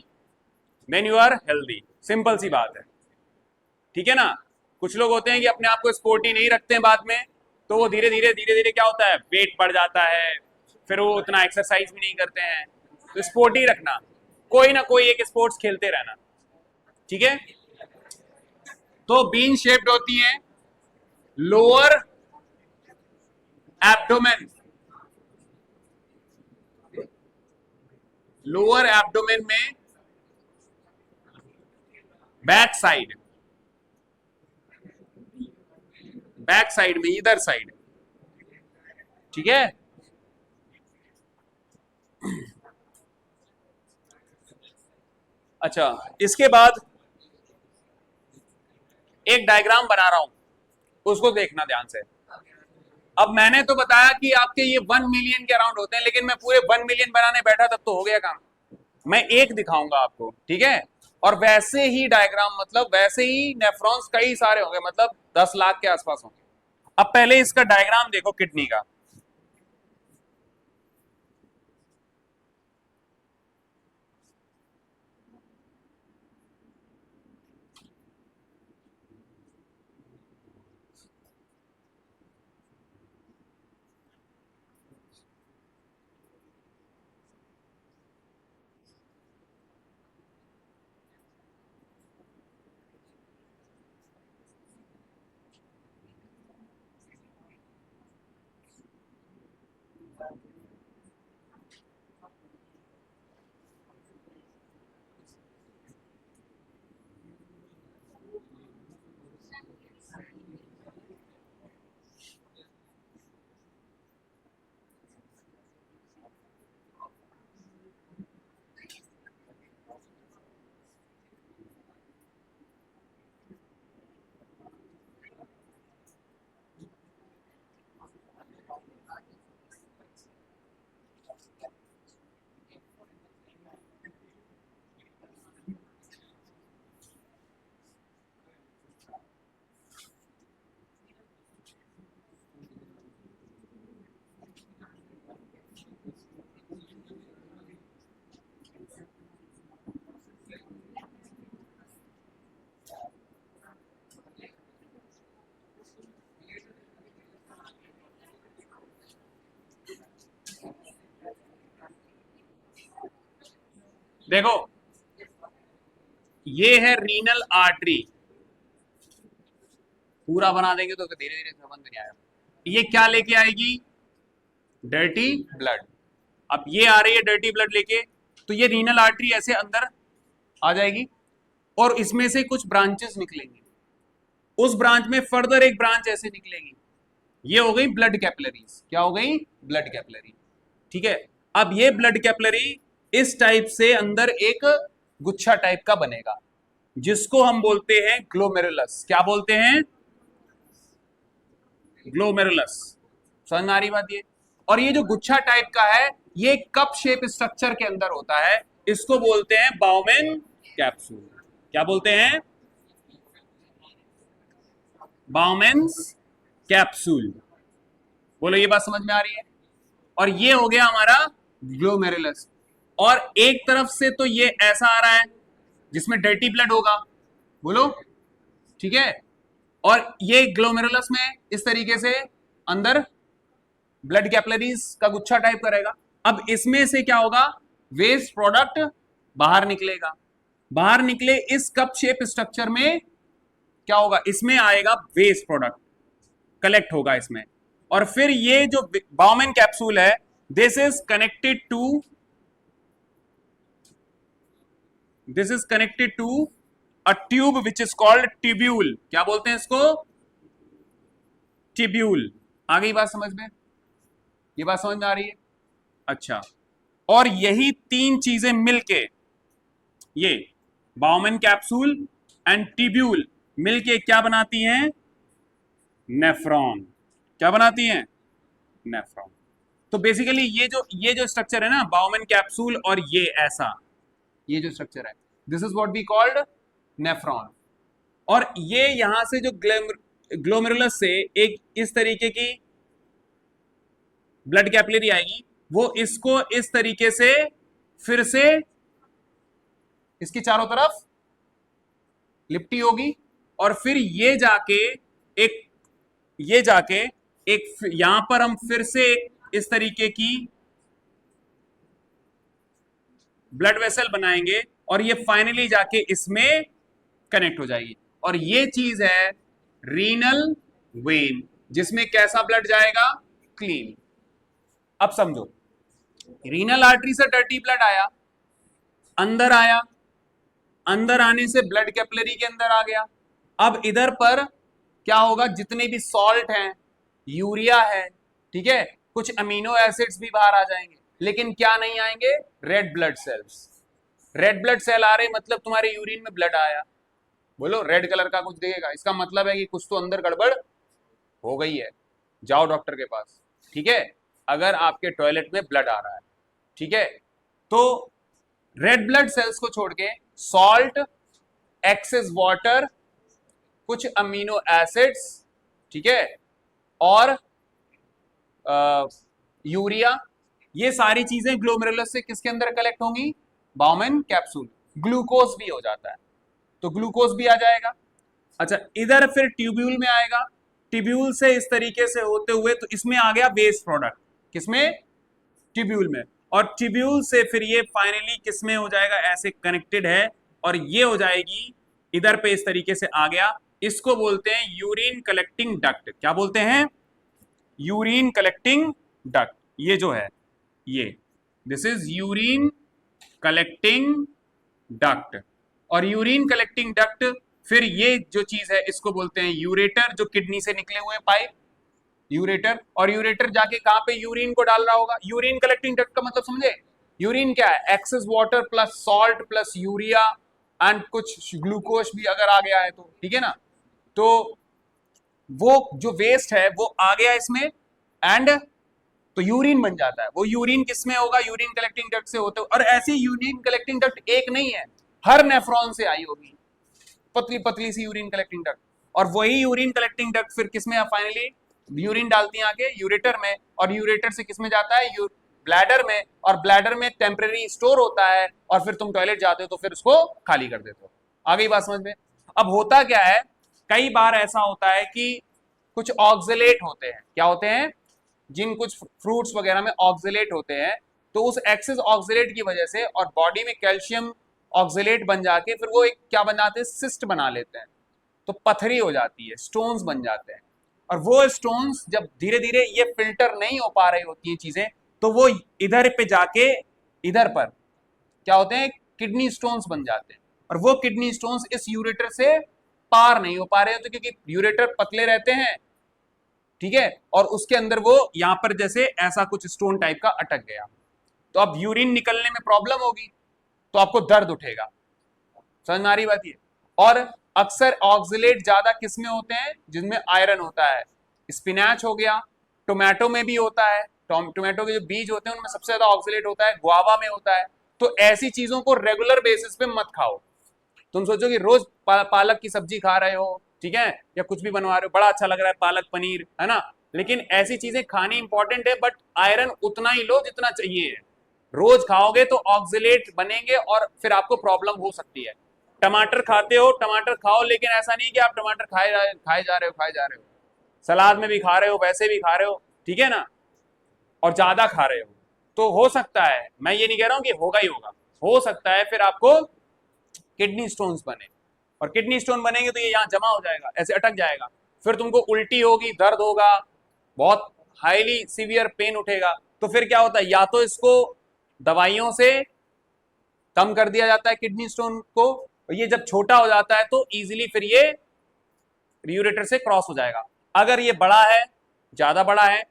then you are healthy, simple सी बात है। ठीक है ना? कुछ लोग होते हैं कि अपने आप को स्पोर्टी नहीं रखते हैं बाद में, तो वो धीरे धीरे क्या होता है, वेट बढ़ जाता है, फिर वो उतना एक्सरसाइज भी नहीं करते हैं। तो स्पोर्टी रखना, कोई ना कोई एक स्पोर्ट्स खेलते रहना। ठीक है, तो बीन शेप्ड होती है, लोअर एब्डोमेन लोअर एब्डोमेन में बैक साइड, बैक साइड में इधर साइड, ठीक है। अच्छा, इसके बाद एक डायग्राम बना रहा हूं, उसको देखना ध्यान से। अब मैंने तो बताया कि आपके ये 1 मिलियन के अराउंड होते हैं, लेकिन मैं पूरे 1 मिलियन बनाने बैठा तब तो हो गया काम। मैं एक दिखाऊंगा आपको, ठीक है। और वैसे ही डायग्राम, मतलब वैसे ही नेफ्रॉन्स कई सारे होंगे, मतलब 10 लाख के आसपास होंगे। अब पहले इसका डायग्राम देखो किडनी का। देखो, ये है रीनल आर्टरी, पूरा बना देंगे तो धीरे धीरे समझ में नहीं आएगा। ये क्या लेके आएगी? Dirty blood. अब ये आ रही है डर्टी ब्लड लेके, तो ये रीनल आर्टरी ऐसे अंदर आ जाएगी और इसमें से कुछ ब्रांचेस निकलेंगी, उस ब्रांच में फर्दर एक ब्रांच ऐसे निकलेगी। ये हो गई ब्लड कैपिलरीज। क्या हो गई? ब्लड कैपिलरी, ठीक है। अब ये ब्लड कैपिलरी इस टाइप से अंदर एक गुच्छा टाइप का बनेगा, जिसको हम बोलते हैं ग्लोमेरुलस। क्या बोलते हैं? ग्लोमेरुलस। समझ में आ रही बात ये? और ये जो गुच्छा टाइप का है, ये कप शेप स्ट्रक्चर के अंदर होता है, इसको बोलते हैं बाउमेन कैप्सूल। क्या बोलते हैं? बाउमेन्स कैप्सूल। बोलो, ये बात समझ में आ रही है? और ये हो गया हमारा ग्लोमेरुलस। और एक तरफ से तो ये ऐसा आ रहा है जिसमें डर्टी ब्लड होगा, बोलो, ठीक है। और ये ग्लोमेरुलस में इस तरीके से अंदर ब्लड कैपिलरीज का गुच्छा टाइप करेगा। अब इसमें से क्या होगा? वेस्ट प्रोडक्ट बाहर निकलेगा। बाहर निकले इस कप शेप स्ट्रक्चर में क्या होगा? इसमें आएगा वेस्ट प्रोडक्ट, कलेक्ट होगा इसमें। और फिर ये जो बाउमेन कैप्सूल है, this is connected to a tube which is called tubule. क्या बोलते हैं इसको? ट्यूब्यूल। आ गई बात समझ में? ये बात समझ में आ रही है? अच्छा, और यही तीन चीजें मिलके, ये बाउमेन कैप्सूल एंड ट्यूब्यूल मिलके क्या बनाती हैं? नेफ्रॉन। क्या बनाती हैं? नेफ्रॉन। तो बेसिकली ये जो स्ट्रक्चर है ना, बाउमेन कैप्सूल और ये ऐसा, ये जो स्ट्रक्चर है, this is what we called nephron. और ये यहां से जो ग्लोमेरुलस से एक इस तरीके की ब्लड कैपिलरी आएगी, वो इसको इस तरीके से फिर से इसकी चारों तरफ लिपटी होगी, और फिर ये जाके एक यहां पर हम फिर से इस तरीके की ब्लड वेसल बनाएंगे, और ये फाइनली जाके इसमें कनेक्ट हो जाएगी। और ये चीज है रीनल वेन, जिसमें कैसा ब्लड जाएगा? क्लीन। अब समझो, रीनल आर्टरी से डर्टी ब्लड आया, अंदर आया, अंदर आने से ब्लड कैपिलरी के अंदर आ गया। अब इधर पर क्या होगा, जितने भी सॉल्ट हैं, यूरिया है, ठीक है, कुछ अमीनो एसिड्स भी बाहर आ जाएंगे, लेकिन क्या नहीं आएंगे, red blood cells. Red blood cell आ रहे मतलब तुम्हारे यूरिन में ब्लड आया, बोलो रेड कलर का कुछ दिखेगा, इसका मतलब है कि कुछ तो अंदर गड़बड़ हो गई है, जाओ डॉक्टर के पास, ठीक है, अगर आपके टॉयलेट में ब्लड आ रहा है, ठीक है। तो रेड ब्लड सेल्स को छोड़ के सॉल्ट, एक्सेस वाटर, कुछ अमीनो एसिड्स, ठीक है, और यूरिया, ये सारी चीजें ग्लोमेरुलस से किसके अंदर कलेक्ट होंगी, बाउमेन कैप्सूल। ग्लूकोज भी हो जाता है, तो ग्लूकोज भी आ जाएगा। अच्छा, इधर फिर ट्यूब्यूल में आएगा, ट्यूब्यूल से इस तरीके से होते हुए तो इसमें आ गया वेस्ट प्रोडक्ट, किसमें, ट्यूब्यूल में, और ट्यूब्यूल से फिर ये फाइनली किसमें हो जाएगा, ऐसे कनेक्टेड है, और ये हो जाएगी इधर पे इस तरीके से आ गया, इसको बोलते हैं यूरिन कलेक्टिंग डक्ट। क्या बोलते हैं, यूरिन कलेक्टिंग डक्ट। ये जो है ये, this is urine collecting duct. और यूरिन कलेक्टिंग डक्ट, फिर ये जो चीज है इसको बोलते हैं यूरेटर, जो किडनी से निकले हुए पाइप, यूरेटर। और यूरेटर जाके कहां पे यूरिन को डाल रहा होगा, यूरिन कलेक्टिंग डक्ट का मतलब समझे, यूरिन क्या है, excess water plus salt plus urea and कुछ ग्लूकोज भी अगर आ गया है तो, ठीक है ना। तो वो जो वेस्ट है वो आ गया इसमें, एंड तो यूरिन बन जाता है। वो यूरिन किसमें होगा, यूरिन कलेक्टिंग डक्ट से होते, और ऐसी यूरिन कलेक्टिंग डक्ट एक नहीं है, हर नेफ्रॉन से आई होगी, पतली पतली सी यूरिन कलेक्टिंग डक्ट। और वही यूरिन कलेक्टिंग डक्ट फिर किसमें, फाइनली यूरिन डालती है आगे यूरेटर में, और यूरेटर से किसमें जाता है, ब्लैडर में, और ब्लैडर में टेम्परेरी स्टोर होता है, और फिर तुम टॉयलेट जाते हो तो फिर उसको खाली कर देते हो। आ गई बात समझ में। अब होता क्या है, कई बार ऐसा होता है कि कुछ ऑक्सलेट होते हैं, क्या होते हैं, जिन कुछ फ्रूट्स वगैरह में ऑक्सलेट होते हैं, तो उस एक्सेस ऑक्सलेट की वजह से और बॉडी में कैल्शियम ऑक्सलेट बन जाके फिर वो एक क्या बन जाते हैं, सिस्ट बना लेते हैं, तो पथरी हो जाती है, स्टोन्स बन जाते हैं। और वो स्टोन्स जब धीरे धीरे ये फिल्टर नहीं हो पा रही होती हैं चीजें, तो वो इधर पे जाके इधर पर क्या होते हैं, किडनी स्टोन्स बन जाते हैं। और वो किडनी स्टोन्स इस यूरेटर से पार नहीं हो पा रहे होते, क्योंकि यूरेटर पतले रहते हैं, ठीक है, और उसके अंदर वो यहां पर जैसे ऐसा कुछ स्टोन टाइप का अटक गया, तो अब यूरिन निकलने में प्रॉब्लम होगी, तो आपको दर्द उठेगा। समझ में आ रही बात ये। और अक्सर ऑक्सलेट ज्यादा किसमें होते हैं, जिनमें आयरन होता है, स्पिनैच हो गया, टोमेटो में भी होता है, टोमेटो के जो बीज होते हैं उनमें सबसे ज्यादा ऑक्सलेट होता है, गुआवा में होता है। तो ऐसी चीजों को रेगुलर बेसिस पे मत खाओ। तुम सोचो कि रोज पालक की सब्जी खा रहे हो, ठीक है, या कुछ भी बनवा रहे हो, बड़ा अच्छा लग रहा है पालक पनीर, है ना, लेकिन ऐसी चीजें खानी इंपॉर्टेंट है, बट आयरन उतना ही लो जितना चाहिए है। रोज खाओगे तो ऑक्सलेट बनेंगे और फिर आपको प्रॉब्लम हो सकती है। टमाटर खाते हो, टमाटर खाओ, लेकिन ऐसा नहीं कि आप टमाटर खाए जा रहे हो, सलाद में भी खा रहे हो, वैसे भी खा रहे हो, ठीक है ना, और ज्यादा खा रहे हो, तो हो सकता है, मैं ये नहीं कह रहा हूं कि होगा ही होगा, हो सकता है फिर आपको किडनी स्टोन्स बने, और किडनी स्टोन बनेंगे तो ये यहाँ जमा हो जाएगा, ऐसे अटक जाएगा, फिर तुमको उल्टी होगी, दर्द होगा, बहुत हाईली सीवियर पेन उठेगा। तो फिर क्या होता है, या तो इसको दवाइयों से कम कर दिया जाता है किडनी स्टोन को, और ये जब छोटा हो जाता है तो इजीली फिर ये यूरेटर से क्रॉस हो जाएगा। अगर ये बड़ा है, ज्यादा बड़ा है,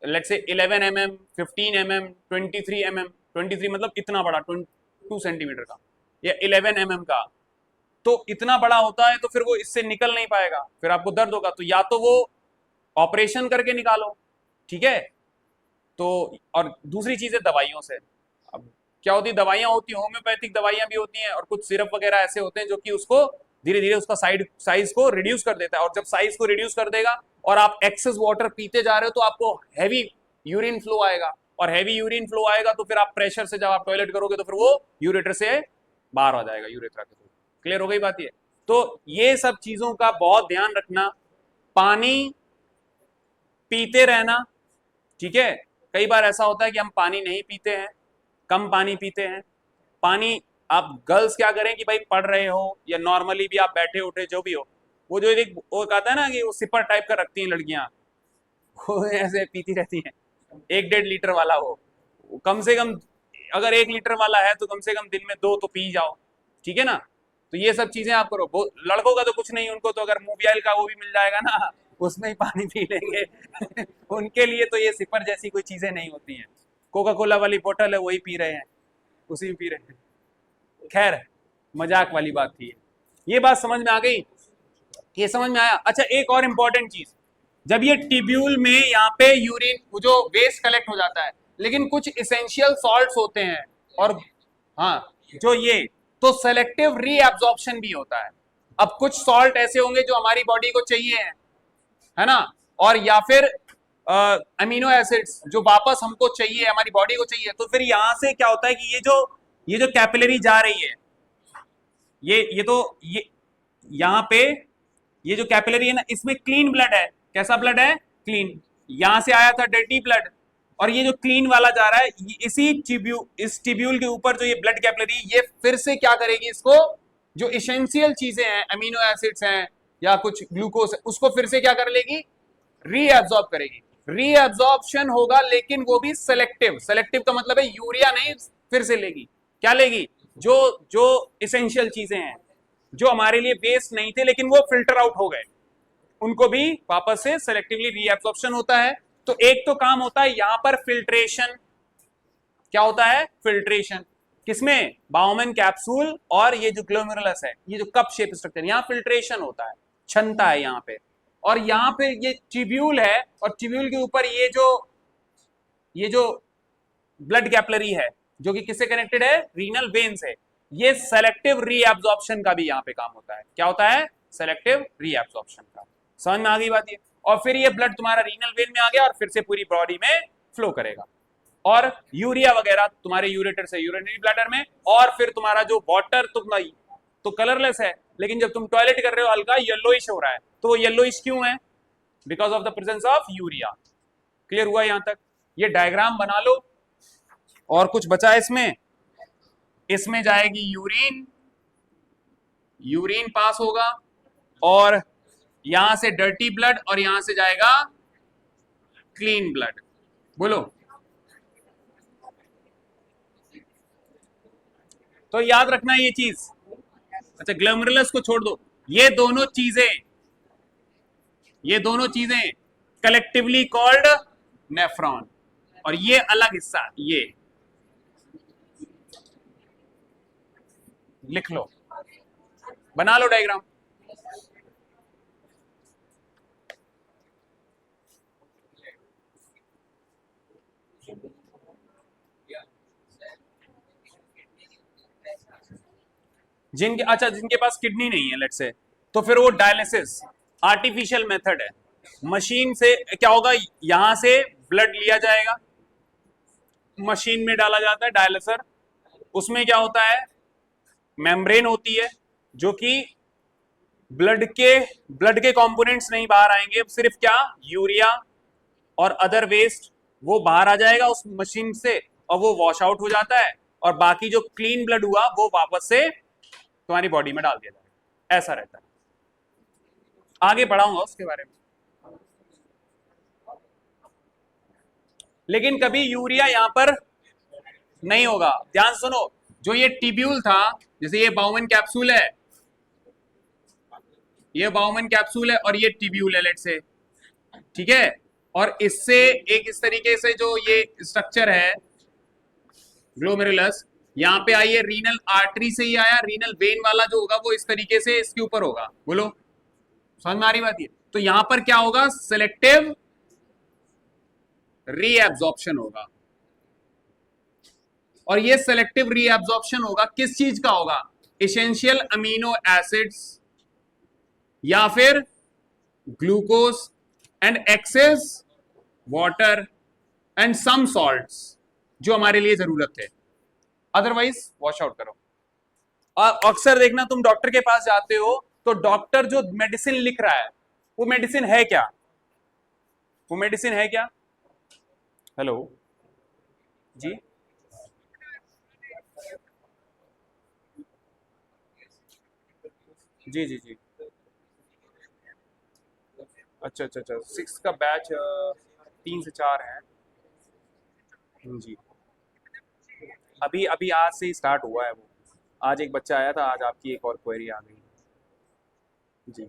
let's say 11 mm, 15 mm, 23 mm, 23 मतलब इतना बड़ा 2 सेंटीमीटर का, या 11 mm का, तो इतना बड़ा होता है तो फिर वो इससे निकल नहीं पाएगा, फिर आपको दर्द होगा, तो या तो वो ऑपरेशन करके निकालो, ठीक है। तो और दूसरी चीज है दवाइयों से। अब क्या होती है, दवाइयां होती है, होम्योपैथिक दवाइयां भी होती हैं, और कुछ सिरप वगैरह ऐसे होते हैं जो कि उसको धीरे धीरे उसका साइज को रिड्यूस कर देता है, और जब साइज को रिड्यूस कर देगा और आप एक्सेस वाटर पीते जा रहे हो तो आपको हैवी यूरिन फ्लो आएगा, और हैवी यूरिन फ्लो आएगा तो फिर आप प्रेशर से जब आप टॉयलेट करोगे तो फिर वो यूरेटर से बाहर आ जाएगा, यूरेथ्रा के थ्रू। क्लियर हो गई बात ये। तो ये सब चीजों का बहुत ध्यान रखना, पानी पीते रहना, ठीक है। कई बार ऐसा होता है कि हम पानी नहीं पीते हैं, कम पानी पीते हैं। पानी, आप गर्ल्स क्या करें कि भाई पढ़ रहे हो या नॉर्मली भी आप बैठे उठे जो भी हो, वो जो एक वो कहता है ना कि वो सिपर टाइप का रखती हैं लड़कियां, वो ऐसे पीती रहती हैं 1-1.5 लीटर वाला, वो कम से कम अगर 1 लीटर वाला है तो कम से कम दिन में 2 तो पी जाओ, ठीक है ना। तो ये सब चीजें आप करो। लड़कों का तो कुछ नहीं, उनको तो अगर मोबियल का वो भी मिल जाएगा ना, उसमें ही पानी पी लेंगे उनके लिए तो ये सिपर जैसी कोई चीजें नहीं होती हैं। कोका कोला वाली बोतल है वही पी रहे हैं, उसी में पी रहे हैं। खैर मजाक वाली बात थी। ये बात समझ में आ गई, ये समझ में आया। अच्छा एक और इंपॉर्टेंट चीज, जब ये टिब्यूल में यहाँ पे यूरिन जो वेस्ट कलेक्ट हो जाता है, लेकिन कुछ इसेंशियल सॉल्ट्स होते हैं और हाँ जो ये, तो सेलेक्टिव रीअब्जॉर्प्शन भी होता है। अब कुछ सॉल्ट ऐसे होंगे जो हमारी बॉडी को चाहिए है ना, और या फिर अमीनो एसिड्स जो वापस हमको चाहिए, हमारी बॉडी को चाहिए। तो फिर यहां से क्या होता है कि ये जो कैपिलरी जा रही है, ये यहाँ पे ये जो कैपिलरी है ना, इसमें क्लीन ब्लड है। कैसा ब्लड है? क्लीन। यहां से आया था डर्टी ब्लड, और ये जो क्लीन वाला जा रहा है, इस टिब्यूल के ऊपर जो ये ब्लड कैपिलरी, ये फिर से क्या करेगी, इसको जो इसेंशियल चीजें हैं, अमीनो एसिड्स हैं या कुछ ग्लूकोज है, उसको फिर से क्या कर लेगी, रीअब्सॉर्ब करेगी। रीअब्सॉर्प्शन होगा, लेकिन वो भी सेलेक्टिव। सेलेक्टिव का मतलब है यूरिया नहीं फिर से लेगी, क्या लेगी, जो जो इसेंशियल चीजें हैं, जो हमारे लिए वेस्ट नहीं थे लेकिन वो फिल्टर आउट हो गए, उनको भी वापस से सेलेक्टिवली रीअब्सॉर्प्शन होता है। तो एक तो काम होता है यहां पर फिल्ट्रेशन। क्या होता है? फिल्ट्रेशन। किसमें? बाउमन कैप्सूल और ये जो ग्लोमेरुलस है, ये जो कप शेप स्ट्रक्चर, यहां फिल्ट्रेशन होता है, क्षमता है यहां पे। और यहां पे ये ट्यूब्यूल है, और ट्यूब्यूल के ऊपर ये जो ब्लड कैपिलरी है, जो कि किससे कनेक्टेड है? रीनल वेन से। ये सेलेक्टिव रीअब्जॉर्प्शन का भी यहां पे काम होता है। क्या होता है? सेलेक्टिव रीअब्जॉर्प्शन का। समझ में आ गई बात ये? और फिर ये ब्लड तुम्हारा रीनल वेन में आ गया और फिर से पूरी बॉडी में फ्लो करेगा, और यूरिया वगैरह तुम्हारे यूरेटर से यूरिनरी ब्लैडर में, और फिर तुम्हारा जो वाटर तो कलरलेस है, लेकिन जब तुम टॉयलेट कर रहे हो हल्का येलोइश हो रहा है, तो वो येलोइश क्यों है? Because of the presence of urea. Clear हुआ यहां तक? ये डायग्राम बना लो। और कुछ बचा है इसमें? इसमें जाएगी यूरिन, यूरिन पास होगा, और यहां से डर्टी ब्लड, और यहां से जाएगा क्लीन ब्लड। बोलो। तो याद रखना ये चीज। अच्छा ग्लोमेरुलस को छोड़ दो, ये दोनों चीजें कलेक्टिवली कॉल्ड नेफ्रॉन, और ये अलग हिस्सा, ये लिख लो, बना लो डायग्राम। जिनके पास किडनी नहीं है लेट्स से, तो फिर वो डायलिसिस आर्टिफिशियल मेथड है। मशीन से क्या होगा, यहां से ब्लड लिया जाएगा, मशीन में डाला जाता है डायलिसर। उसमें क्या होता है, मेम्ब्रेन होती है, जो कि ब्लड के कंपोनेंट्स नहीं बाहर आएंगे, सिर्फ क्या, यूरिया और अदर वेस्ट वो बाहर आ जाएगा उस मशीन से, और वो वॉश आउट हो जाता है, और बाकी जो क्लीन ब्लड हुआ वो वापस से तुम्हारी बॉडी में डाल दिया जाएगा। ऐसा रहता है। आगे बढ़ाऊंगा उसके बारे में, लेकिन कभी यूरिया यहां पर नहीं होगा। ध्यान सुनो, जो ये टिब्यूल था, जैसे ये बाउमन कैप्सूल है, ये बाउमन कैप्सूल है और ये टिब्यूल है लेट से, ठीक है। और इससे एक इस तरीके से जो ये स्ट्रक्चर है ग्लोमेरुलस, यहां पे आई है रीनल आर्टरी से ही आया, रीनल वेन वाला जो होगा वो इस तरीके से इसके ऊपर होगा। बोलो, समझ में आ रही बात ये? तो यहां पर क्या होगा, सेलेक्टिव रीअब्जॉर्प्शन होगा, और ये सेलेक्टिव रीअब्जॉर्प्शन होगा किस चीज का होगा, एसेंशियल अमीनो एसिड्स या फिर glucose and excess water and some salts जो हमारे लिए जरूरत है, अदरवाइज वॉश आउट करो। और अक्सर देखना, तुम डॉक्टर के पास जाते हो तो डॉक्टर जो मेडिसिन लिख रहा है, वो मेडिसिन है क्या? वो मेडिसिन है क्या? हेलो जी, जी जी जी। अच्छा अच्छा अच्छा, 6 का बैच 3 से 4 है जी। अभी अभी आज से ही स्टार्ट हुआ है वो। आज एक बच्चा आया था, आज आपकी एक और क्वेरी आ गई जी।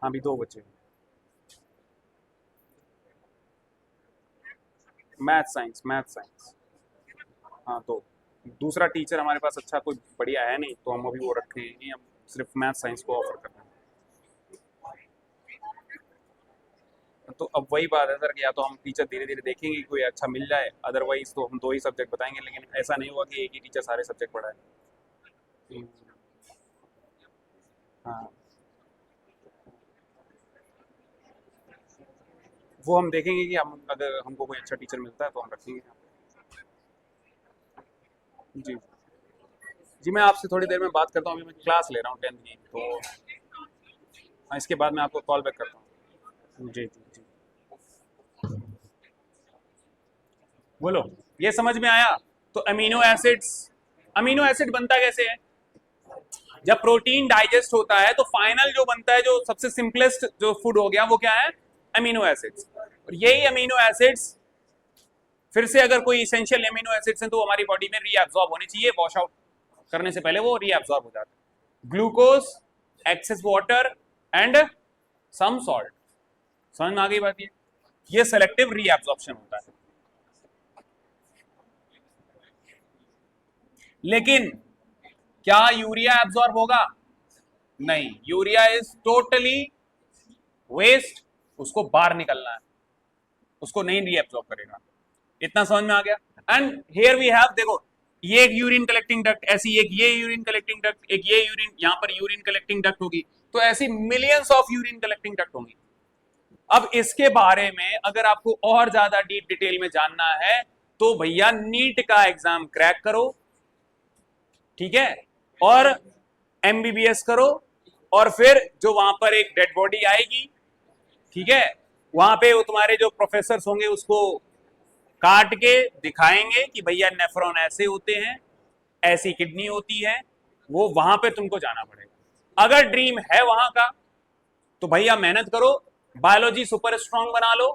हाँ, अभी 2 बच्चे। Math science, math science. हाँ, तो दूसरा टीचर हमारे पास अच्छा कोई बढ़िया है नहीं, तो हम अभी वो रखे ही नहीं, हम सिर्फ मैथ साइंस को ऑफर कर रहे हैं। तो अब वही बात है सर कि या तो हम टीचर धीरे धीरे देखेंगे कि कोई अच्छा मिल जाए, अदरवाइज तो हम 2 ही सब्जेक्ट बताएंगे, लेकिन ऐसा नहीं हुआ कि एक ही टीचर सारे सब्जेक्ट पढ़ाए। हम्म, हाँ, वो हम देखेंगे कि हम अगर हमको कोई अच्छा टीचर मिलता है तो हम रखेंगे। जी जी, मैं आपसे थोड़ी देर में बात करता हूँ, अभी मैं क्लास ले रहा हूँ 10th की, तो हाँ, इसके बाद मैं आपको कॉल बैक करता हूँ। जी जी जी, बोलो। ये समझ में आया? तो अमीनो एसिड्स, अमीनो एसिड बनता कैसे है? जब प्रोटीन डाइजेस्ट होता है तो फाइनल जो बनता है, जो सबसे सिंपलेस्ट जो फूड हो गया, वो क्या है? Amino acids. और यही अमीनो एसिड्स फिर से अगर कोई इसेंशियल अमीनो एसिड्स हैं तो हमारी बॉडी में रीअब्सॉर्ब होने चाहिए, वॉश आउट करने से पहले वो रीअब्सॉर्ब हो जाते हैं। Glucose, excess water and some salt. समझ में आ गई बात? ये सेलेक्टिव रीअब्सॉर्प्शन होता है। लेकिन क्या यूरिया एब्जॉर्ब होगा? नहीं, यूरिया इज टोटली वेस्ट, उसको बाहर निकलना है, उसको नहीं रीअब्सॉर्ब करेगा। इतना समझ में आ गया? एंड हियर वी हैव, देखो, ये एक यूरिन कलेक्टिंग डक्ट, ऐसी एक ये यूरिन कलेक्टिंग डक्ट, एक ये यूरिन, यहां पर यूरिन कलेक्टिंग डक्ट होगी, तो ऐसी millions of urine collecting duct होंगी। अब इसके बारे में अगर आपको और ज्यादा डीप डिटेल में जानना है तो भैया नीट का एग्जाम क्रैक करो, ठीक है, और एमबीबीएस करो, और फिर जो वहां पर एक डेड बॉडी आएगी, ठीक है, वहां पे वो तुम्हारे जो प्रोफेसर होंगे उसको काट के दिखाएंगे कि भैया नेफ्रॉन ऐसे होते हैं, ऐसी किडनी होती है, वो वहां पे तुमको जाना पड़ेगा। अगर ड्रीम है वहां का तो भैया मेहनत करो, बायोलॉजी सुपर स्ट्रांग बना लो,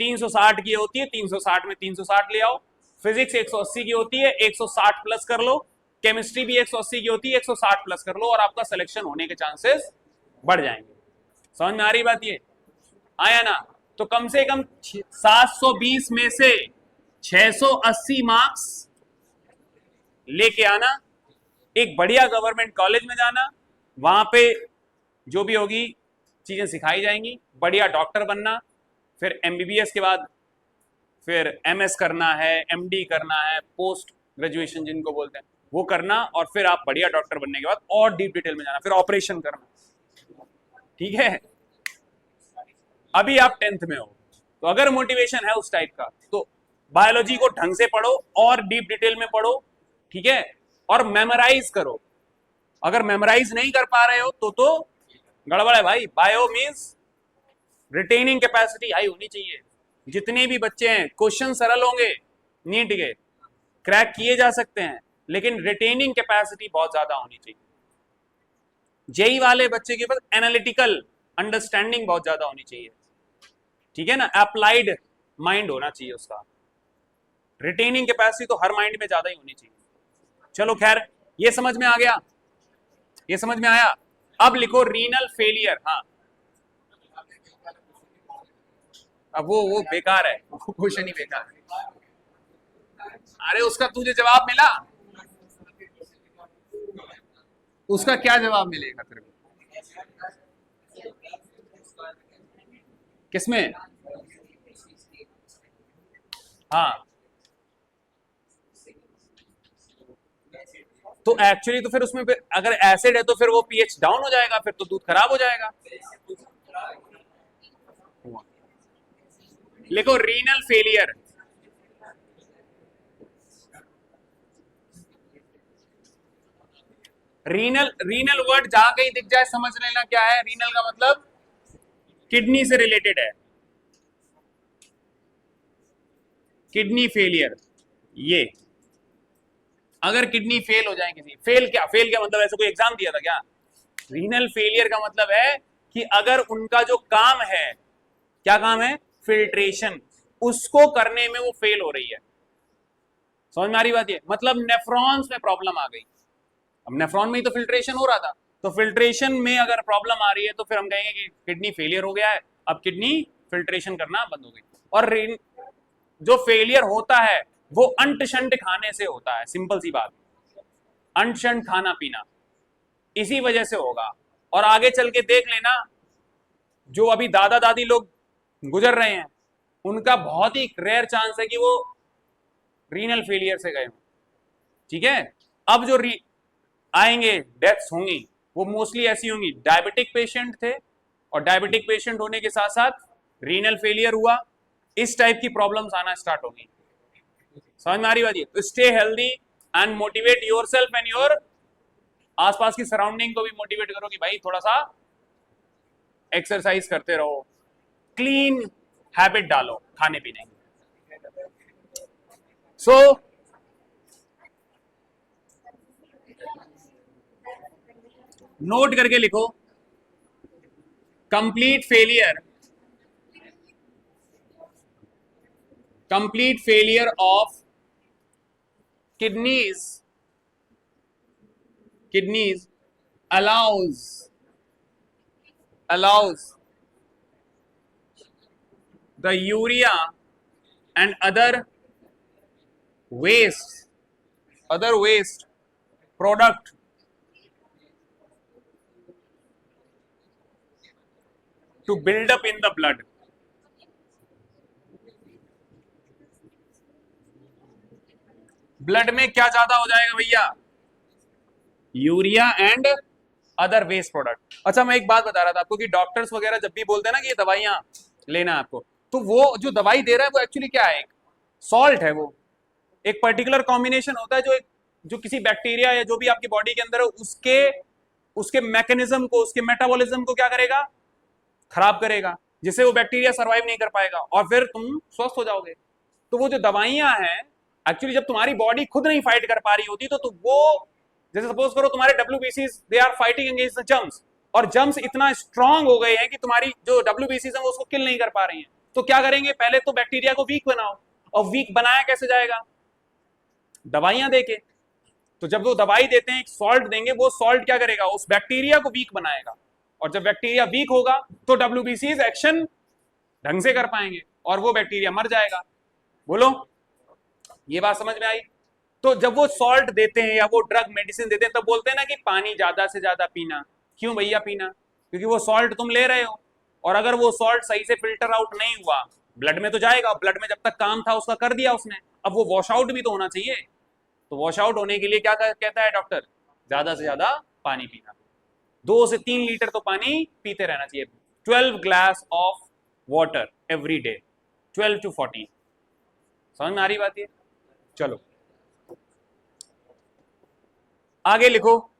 360 की होती है, 360 में 360 ले आओ, फिजिक्स 180 की होती है, 160 प्लस कर लो, केमिस्ट्री भी 180 की होती है, 160 प्लस कर लो, और आपका सिलेक्शन होने के चांसेस बढ़ जाएंगे। समझ में आ रही बात? ये आया ना? तो कम से कम 720 में से 680 मार्क्स लेके आना, एक बढ़िया गवर्नमेंट कॉलेज में जाना, वहां पे जो भी होगी चीजें सिखाई जाएंगी, बढ़िया डॉक्टर बनना, फिर एमबीबीएस के बाद फिर एमएस करना है, एमडी करना है, पोस्ट ग्रेजुएशन जिनको बोलते हैं वो करना, और फिर आप बढ़िया डॉक्टर बनने के बाद और डीप डिटेल में जाना, फिर ऑपरेशन करना, ठीक है। अभी आप 10th में हो, तो अगर मोटिवेशन है उस टाइप का तो बायोलॉजी को ढंग से पढ़ो और डीप डिटेल में पढ़ो, ठीक है, और मेमोराइज करो। अगर मेमोराइज नहीं कर पा रहे हो तो गड़बड़ है भाई। Bio means retaining capacity high होनी चाहिए। जितने भी बच्चे हैं, क्वेश्चन सरल होंगे नीट के, क्रैक किए जा सकते हैं, लेकिन रिटेनिंग कैपेसिटी बहुत ज्यादा होनी चाहिए। जेई वाले बच्चे के पास एनालिटिकल अंडरस्टैंडिंग बहुत ज्यादा होनी चाहिए, ठीक है ना, अप्लाइड माइंड होना चाहिए उसका। रिटेनिंग कैपेसिटी तो हर माइंड में ज्यादा ही होनी चाहिए। चलो खैर, ये समझ में आ गया? ये समझ में आया? अब लिखो रीनल फेलियर। हाँ, अब वो बेकार है, वो क्वेश्चन ही बेकार है। अरे उसका तुझे जवाब मिला? उसका क्या जवाब मिलेगा तेरे को? किसमें? हाँ, तो एक्चुअली तो फिर उसमें फिर अगर एसिड है तो फिर वो पीएच डाउन हो जाएगा, फिर तो दूध खराब हो जाएगा। लिखो renal failure. Renal, renal word जहां कहीं दिख जाए समझ लेना क्या है। रीनल का मतलब किडनी से रिलेटेड है, किडनी फेलियर। ये अगर किडनी फेल हो जाए किसी, फेल क्या, फेल क्या मतलब ऐसे कोई एग्जाम दिया था क्या? रीनल फेलियर का मतलब है कि अगर उनका जो काम है, क्या काम है? फिल्ट्रेशन, उसको करने में वो फेल हो रही है। समझ में आ रही बात? ये मतलब नेफ्रॉन्स में प्रॉब्लम आ गई। अब नेफ्रॉन में ही तो फिल्ट्रेशन हो रहा था, तो फिल्ट्रेशन में अगर प्रॉब्लम आ रही है तो फिर हम कहेंगे कि किडनी फेलियर हो गया है, अब किडनी फिल्ट्रेशन करना बंद हो गई। और जो फेलियर होता है वो अंट शंट खाने से होता है, सिंपल सी बात, अंट शंट खाना पीना, इसी वजह से होगा। और आगे चल के देख लेना, जो अभी दादा दादी लोग गुजर रहे हैं उनका बहुत ही रेयर चांस है कि वो रीनल फेलियर से गए हों, ठीक है। अब जो आएंगे डेथ्स होंगी वो मोस्टली ऐसी होंगी, डायबिटिक पेशेंट थे और डायबिटिक पेशेंट होने के साथ साथ रीनल फेलियर हुआ, इस टाइप की प्रॉब्लम्स आना स्टार्ट होगी। समझ में आ रही बात? ये तो stay healthy and motivate yourself and your आसपास की सराउंडिंग को भी मोटिवेट करो कि भाई थोड़ा सा एक्सरसाइज करते रहो, क्लीन हैबिट डालो खाने पीने की। सो नोट करके लिखो, complete failure of kidneys allows the urea and other waste product to build up in the blood. Blood में क्या ज्यादा हो जाएगा भैया? Urea and other waste product. अच्छा, मैं एक बात बता रहा था आपको कि डॉक्टर्स वगैरह जब भी बोलते हैं ना कि ये दवाइयां लेना है आपको, तो वो जो दवाई दे रहा है वो एक्चुअली क्या है? एक सॉल्ट है, वो एक पर्टिकुलर कॉम्बिनेशन होता है जो किसी बैक्टीरिया या जो भी आपकी बॉडी के अंदर है उसके मैकेनिज्म को, उसके मेटाबॉलिज्म को क्या करेगा? खराब करेगा, जिससे वो बैक्टीरिया सर्वाइव नहीं कर पाएगा और फिर तुम स्वस्थ हो जाओगे। तो वो जो दवाइयां हैं एक्चुअली जब तुम्हारी बॉडी खुद नहीं फाइट कर पा रही होती तो वो, जैसे सपोज करो तुम्हारे WBCs they are fighting against the germs, और जर्म्स इतना स्ट्रांग हो गए हैं कि तुम्हारी जो WBCs है वो उसको किल नहीं कर पा रही हैं, तो क्या करेंगे? पहले तो बैक्टीरिया को वीक बनाओ, और वीक बनाया कैसे जाएगा? दवाइयां देके। तो जब वो दवाई देते हैं, एक सॉल्ट देंगे, वो सॉल्ट क्या करेगा? उस बैक्टीरिया को वीक बनाएगा, और जब बैक्टीरिया वीक होगा तो WBCs एक्शन ढंग से कर पाएंगे और वो बैक्टीरिया मर जाएगा। बोलो, ये बात समझ में आई? तो जब वो सॉल्ट देते हैं या वो ड्रग मेडिसिन देते हैं तब बोलते हैं ना कि पानी ज्यादा से ज्यादा पीना। क्यों भैया पीना? क्योंकि वो सॉल्ट तुम ले रहे हो, और अगर वो सॉल्ट सही से फिल्टर आउट नहीं हुआ ब्लड में तो जाएगा, ब्लड में जब तक काम था उसका कर दिया उसने, अब वो वॉश आउट भी तो होना चाहिए। तो वॉश आउट होने के लिए क्या कहता है डॉक्टर? ज्यादा से ज्यादा पानी पीना, 2 से 3 लीटर तो पानी पीते रहना चाहिए। 12 glass of water every day, 12 to 14। समझ में आ रही बात? ये चलो आगे लिखो।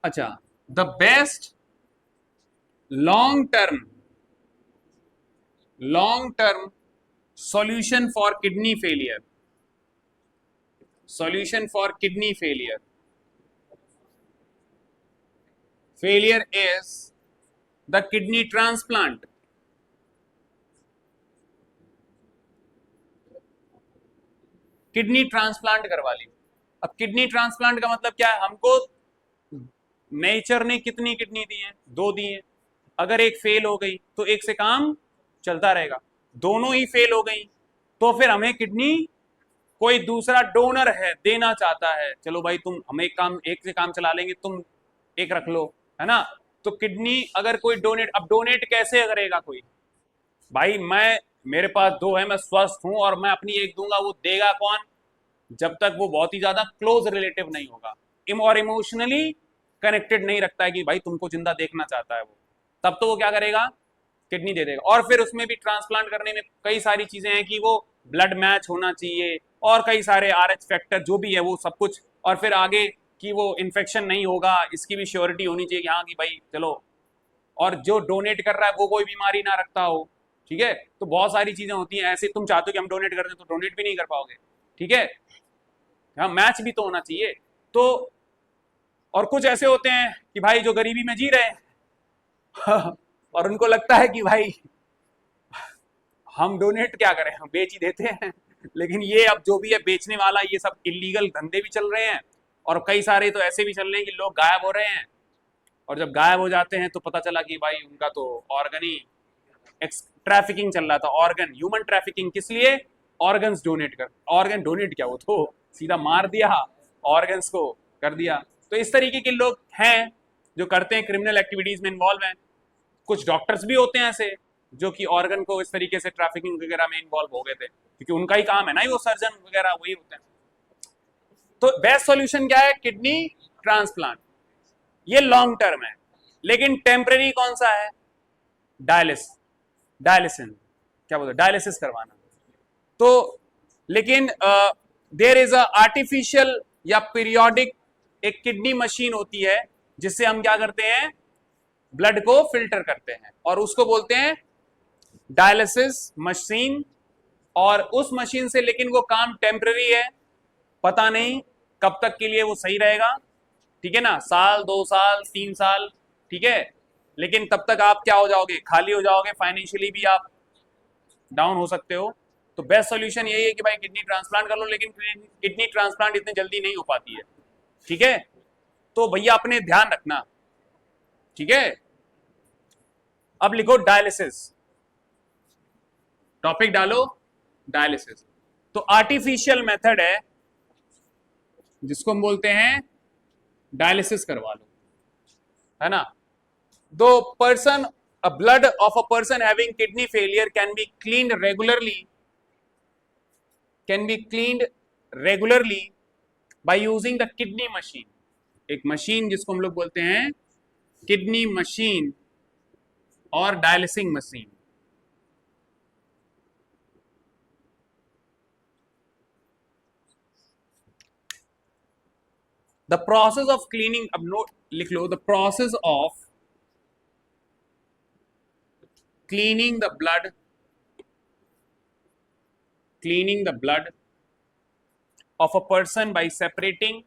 अच्छा, the best long term solution for kidney failure, failure is the kidney transplant. Kidney transplant करवा ली। अब किडनी ट्रांसप्लांट का मतलब क्या है? हमको नेचर ने कितनी किडनी दी है? 2 दी है। अगर एक फेल हो गई तो एक से काम चलता रहेगा, दोनों ही फेल हो गई तो फिर हमें किडनी कोई दूसरा डोनर है देना चाहता है, चलो भाई तुम हम एक से काम चला लेंगे, तुम एक रख लो, है ना। तो किडनी अगर कोई डोनेट, अब डोनेट कैसे करेगा कोई? भाई मेरे पास 2 है, मैं स्वस्थ हूं और मैं अपनी एक दूंगा, वो देगा कौन? जब तक वो बहुत ही ज्यादा क्लोज रिलेटिव नहीं होगा और इमोशनली कनेक्टेड नहीं रखता है कि भाई तुमको जिंदा देखना चाहता है वो, तब तो वो क्या करेगा? किडनी दे देगा। और फिर उसमें भी ट्रांसप्लांट करने में कई सारी चीजें हैं कि वो ब्लड मैच होना चाहिए और कई सारे RH फैक्टर जो भी है वो सब कुछ, और फिर आगे कि वो इन्फेक्शन नहीं होगा इसकी भी श्योरिटी होनी चाहिए कि हाँ कि भाई चलो, और जो डोनेट कर रहा है वो कोई बीमारी ना रखता हो, ठीक है। तो बहुत सारी चीजें होती हैं ऐसे, तुम चाहते हो कि हम डोनेट कर दें तो डोनेट भी नहीं कर पाओगे, ठीक है। हाँ, मैच भी तो होना चाहिए। तो और कुछ ऐसे होते हैं कि भाई जो गरीबी में जी रहे हैं और उनको लगता है कि भाई हम डोनेट क्या करें, हम बेच ही देते हैं। लेकिन ये अब जो भी है बेचने वाला, ये सब इलीगल धंधे भी चल रहे हैं और कई सारे तो ऐसे भी चल रहे हैं कि लोग गायब हो रहे हैं, और जब गायब हो जाते हैं तो पता चला कि भाई उनका तो ऑर्गन ही ट्रैफिकिंग चल रहा था। ऑर्गन, ह्यूमन ट्रैफिकिंग किस लिए? ऑर्गन्स डोनेट कर, ऑर्गन डोनेट क्या, वो तो सीधा मार दिया, ऑर्गन्स को कर दिया। तो इस तरीके के लोग हैं जो करते हैं, क्रिमिनल एक्टिविटीज में इन्वॉल्व हैं। कुछ डॉक्टर्स भी होते हैं ऐसे जो कि ऑर्गन को इस तरीके से ट्रैफिकिंग वगैरह में इन्वॉल्व हो गए थे, क्योंकि उनका ही काम है ना, वो सर्जन वगैरह वही होते हैं। तो बेस्ट सॉल्यूशन क्या है? Kidney transplant. ये लॉन्ग टर्म है, लेकिन टेम्पररी कौन सा है? डायलिसिस क्या बोलते, डायलिसिस करवाना। तो लेकिन देयर इज अ आर्टिफिशियल या पीरियोडिक एक किडनी मशीन होती है जिससे हम क्या करते हैं, ब्लड को फिल्टर करते हैं, और उसको बोलते हैं डायलिसिस मशीन। और उस मशीन से, लेकिन वो काम टेम्पररी है, पता नहीं कब तक के लिए वो सही रहेगा, ठीक है ना, साल 2 साल 3 साल, ठीक है, लेकिन तब तक आप क्या हो जाओगे, खाली हो जाओगे, फाइनेंशियली भी आप डाउन हो सकते हो। तो बेस्ट सॉल्यूशन यही है कि भाई किडनी ट्रांसप्लांट कर लो, लेकिन किडनी ट्रांसप्लांट इतनी जल्दी नहीं हो पाती है, ठीक है। तो भैया अपने ध्यान रखना, ठीक है। अब लिखो डायलिसिस, टॉपिक डालो डायलिसिस। तो आर्टिफिशियल मेथड है जिसको हम बोलते हैं डायलिसिस करवा लो, है ना। दो person, a blood of a person having kidney failure can be cleaned regularly by using the kidney machine। एक मशीन जिसको हम लोग बोलते हैं किडनी मशीन और dialysing machine. The process of cleaning, अब नोट लिख लो, the process of cleaning the blood of a person by separating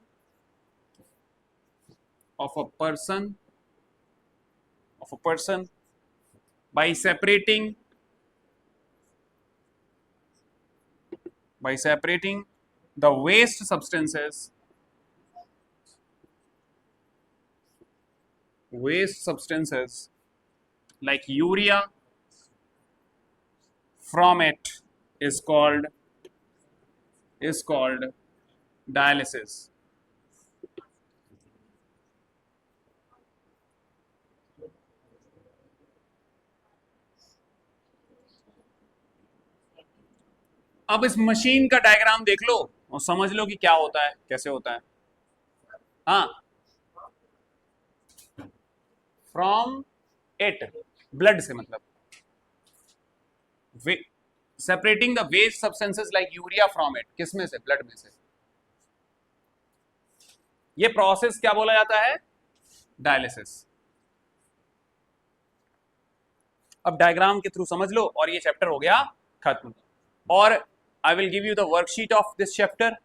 by separating the waste substances like urea from it is called dialysis। अब इस मशीन का डायग्राम देख लो और समझ लो कि क्या होता है, कैसे होता है। हाँ, फ्रॉम इट, ब्लड से मतलब separating the waste substances like urea from it, किसमें से? ब्लड में से। ये प्रोसेस क्या बोला जाता है? डायलिसिस। अब डायग्राम के थ्रू समझ लो और ये चैप्टर हो गया खत्म। और I will give you the worksheet of this chapter.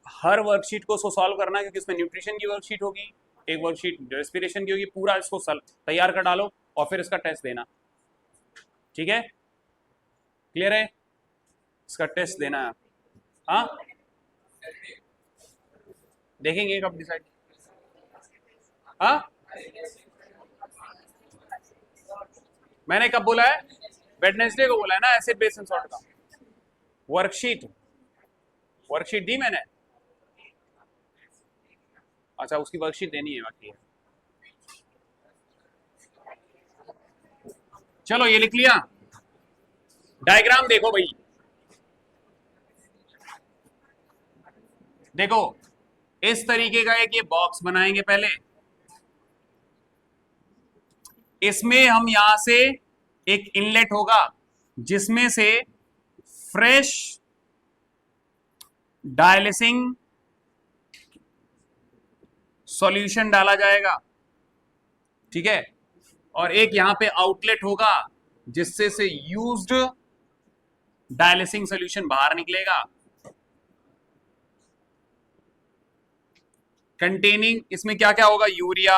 Her worksheet को सॉल्व करना, क्योंकि इसमें न्यूट्रिशन की वर्कशीट होगी, एक वर्कशीट रेस्पिरेशन की होगी। पूरा इसको तैयार कर डालो और फिर इसका टेस्ट देना, ठीक है? क्लियर है? इसका टेस्ट देना है। हाँ, देखेंगे कब डिसाइड। हाँ, मैंने कब बोला है? वेडनेसडे को बोला है ना, एसिड बेस एंड सॉल्ट का। वर्कशीट दी मैंने। अच्छा, उसकी वर्कशीट देनी है, बाकी है। चलो ये लिख लिया। डायग्राम देखो भाई, देखो इस तरीके का एक ये बॉक्स बनाएंगे पहले। इसमें हम यहां से एक इनलेट होगा जिसमें से फ्रेश डायलिसिंग सॉल्यूशन डाला जाएगा, ठीक है। और एक यहां पे आउटलेट होगा जिससे से यूज्ड डायलिसिंग सॉल्यूशन बाहर निकलेगा। कंटेनिंग, इसमें क्या क्या होगा, यूरिया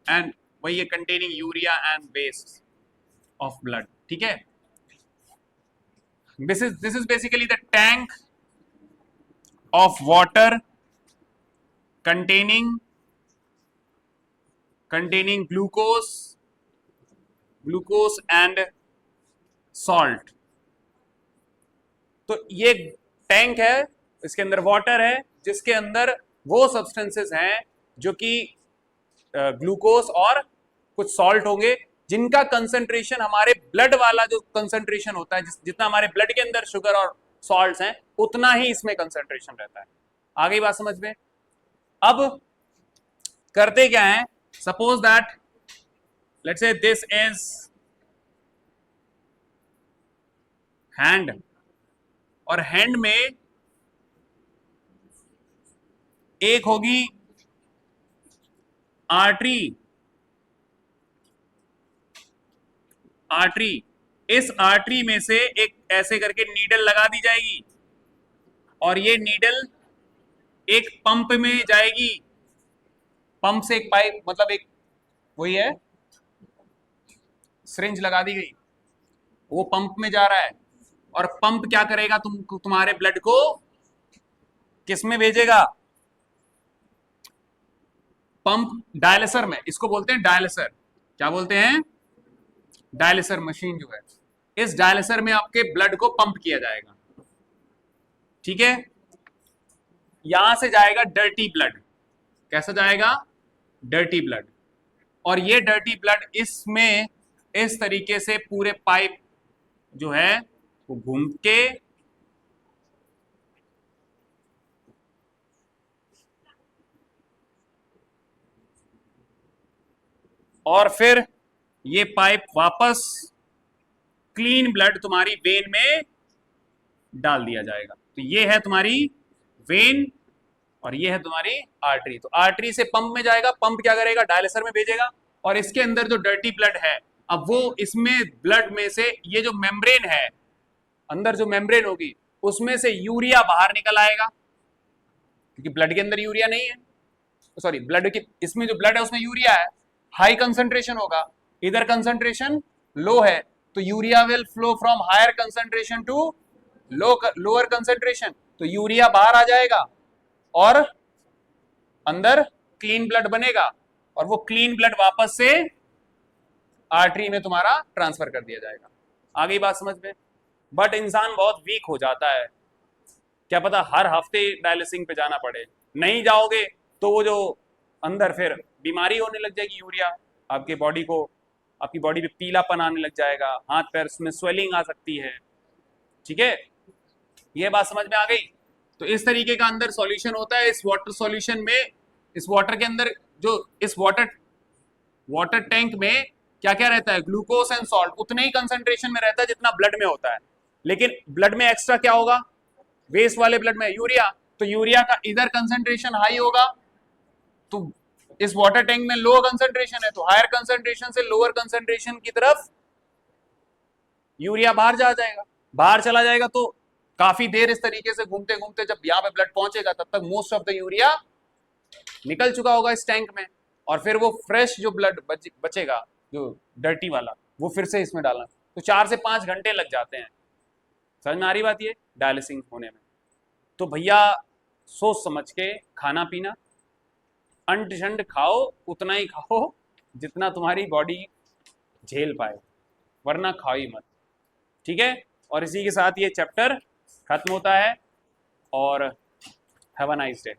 एंड वही है, containing urea and waste of blood, ठीक है। This is basically the tank of water containing glucose and salt। तो ये टैंक है, इसके अंदर वाटर है, जिसके अंदर वो सब्सटेंसेस हैं जो कि ग्लूकोज और कुछ सॉल्ट होंगे, जिनका कंसंट्रेशन हमारे ब्लड वाला जो कंसंट्रेशन होता है, जितना हमारे ब्लड के अंदर शुगर और सॉल्ट्स हैं उतना ही इसमें कंसंट्रेशन रहता है। आ गई बात समझ में। अब करते क्या है, suppose that let's say this is hand, और हैंड में एक होगी आर्टरी, इस आर्टरी में से एक ऐसे करके नीडल लगा दी जाएगी, और ये नीडल एक पंप में जाएगी, पंप से एक पाइप, मतलब एक वही है सिरिंज लगा दी गई, वो पंप में जा रहा है, और पंप क्या करेगा, तुम्हारे ब्लड को किस में भेजेगा, पंप डायलिसर में, इसको बोलते हैं डायलिसर। क्या बोलते हैं, डायलिसर मशीन जो है, इस डायलिसर में आपके ब्लड को पंप किया जाएगा, ठीक है। यहां से जाएगा डर्टी ब्लड, कैसा जाएगा, डर्टी ब्लड, और ये डर्टी ब्लड इसमें इस तरीके से पूरे पाइप जो है वो घूम के और फिर ये पाइप वापस क्लीन ब्लड तुम्हारी वेन में डाल दिया जाएगा। तो ये है तुम्हारी वेन और ये है तुम्हारी आर्टरी। तो आर्टरी से पंप में जाएगा, पंप क्या करेगा, डायलिसर में भेजेगा, और इसके अंदर जो डर्टी ब्लड है, अब वो इसमें ब्लड में से ये जो मेम्ब्रेन है, अंदर जो मेम्ब्रेन होगी उसमें से यूरिया बाहर निकल आएगा, क्योंकि ब्लड के अंदर यूरिया नहीं है, सॉरी ब्लड की, इसमें जो ब्लड है उसमें यूरिया है, हाई कंसंट्रेशन होगा, इधर कंसंट्रेशन लो है, तो urea will flow from higher concentration to lower concentration, तो यूरिया बाहर आ जाएगा और अंदर क्लीन ब्लड बनेगा, और वो क्लीन ब्लड वापस से आर्टरी में तुम्हारा ट्रांसफर कर दिया जाएगा। आ गई बात समझ में। बट इंसान बहुत वीक हो जाता है, क्या पता हर हफ्ते डायलिसिंग पे जाना पड़े, नहीं जाओगे तो वो जो अंदर फिर बीमारी होने लग जाएगी, यूरिया आपके बॉडी को, आपकी बॉडी पे पीलापन आने लग जाएगा, हाथ पैर में स्वेलिंग आ सकती है, ठीक है, ये बात समझ में आ गई। तो इस तरीके का अंदर सॉल्यूशन होता है। इस वाटर सॉल्यूशन में, इस वाटर के अंदर जो इस वाटर टैंक में क्या क्या रहता है, ग्लूकोज एंड सॉल्ट उतने ही कंसंट्रेशन में रहता है जितना ब्लड में होता है, लेकिन ब्लड में एक्स्ट्रा क्या होगा, वेस्ट वाले ब्लड में यूरिया, तो यूरिया का इधर कंसंट्रेशन हाई होगा, तो इस वाटर टैंक में लो कंसंट्रेशन है, तो हायर कंसंट्रेशन से लोअर कंसंट्रेशन की तरफ यूरिया बाहर जा जाएगा, बाहर चला जाएगा, तो काफी देर इस तरीके से घूमते घूमते जब यहाँ पे ब्लड पहुंचेगा तब तक मोस्ट ऑफ द यूरिया निकल चुका होगा इस टैंक में, और फिर वो फ्रेश जो ब्लड बचेगा जो डर्टी वाला, वो फिर से इसमें डालना, तो 4 से 5 घंटे लग जाते हैं। समझ में आ रही बात ये डायलिसिंग होने में। तो भैया सोच समझ के खाना पीना, अंड शंड खाओ, उतना ही खाओ जितना तुम्हारी बॉडी झेल पाए, वरना खाओ ही मत, ठीक है। और इसी के साथ ये चैप्टर खत्म होता है, और हैव अ नाइस डे।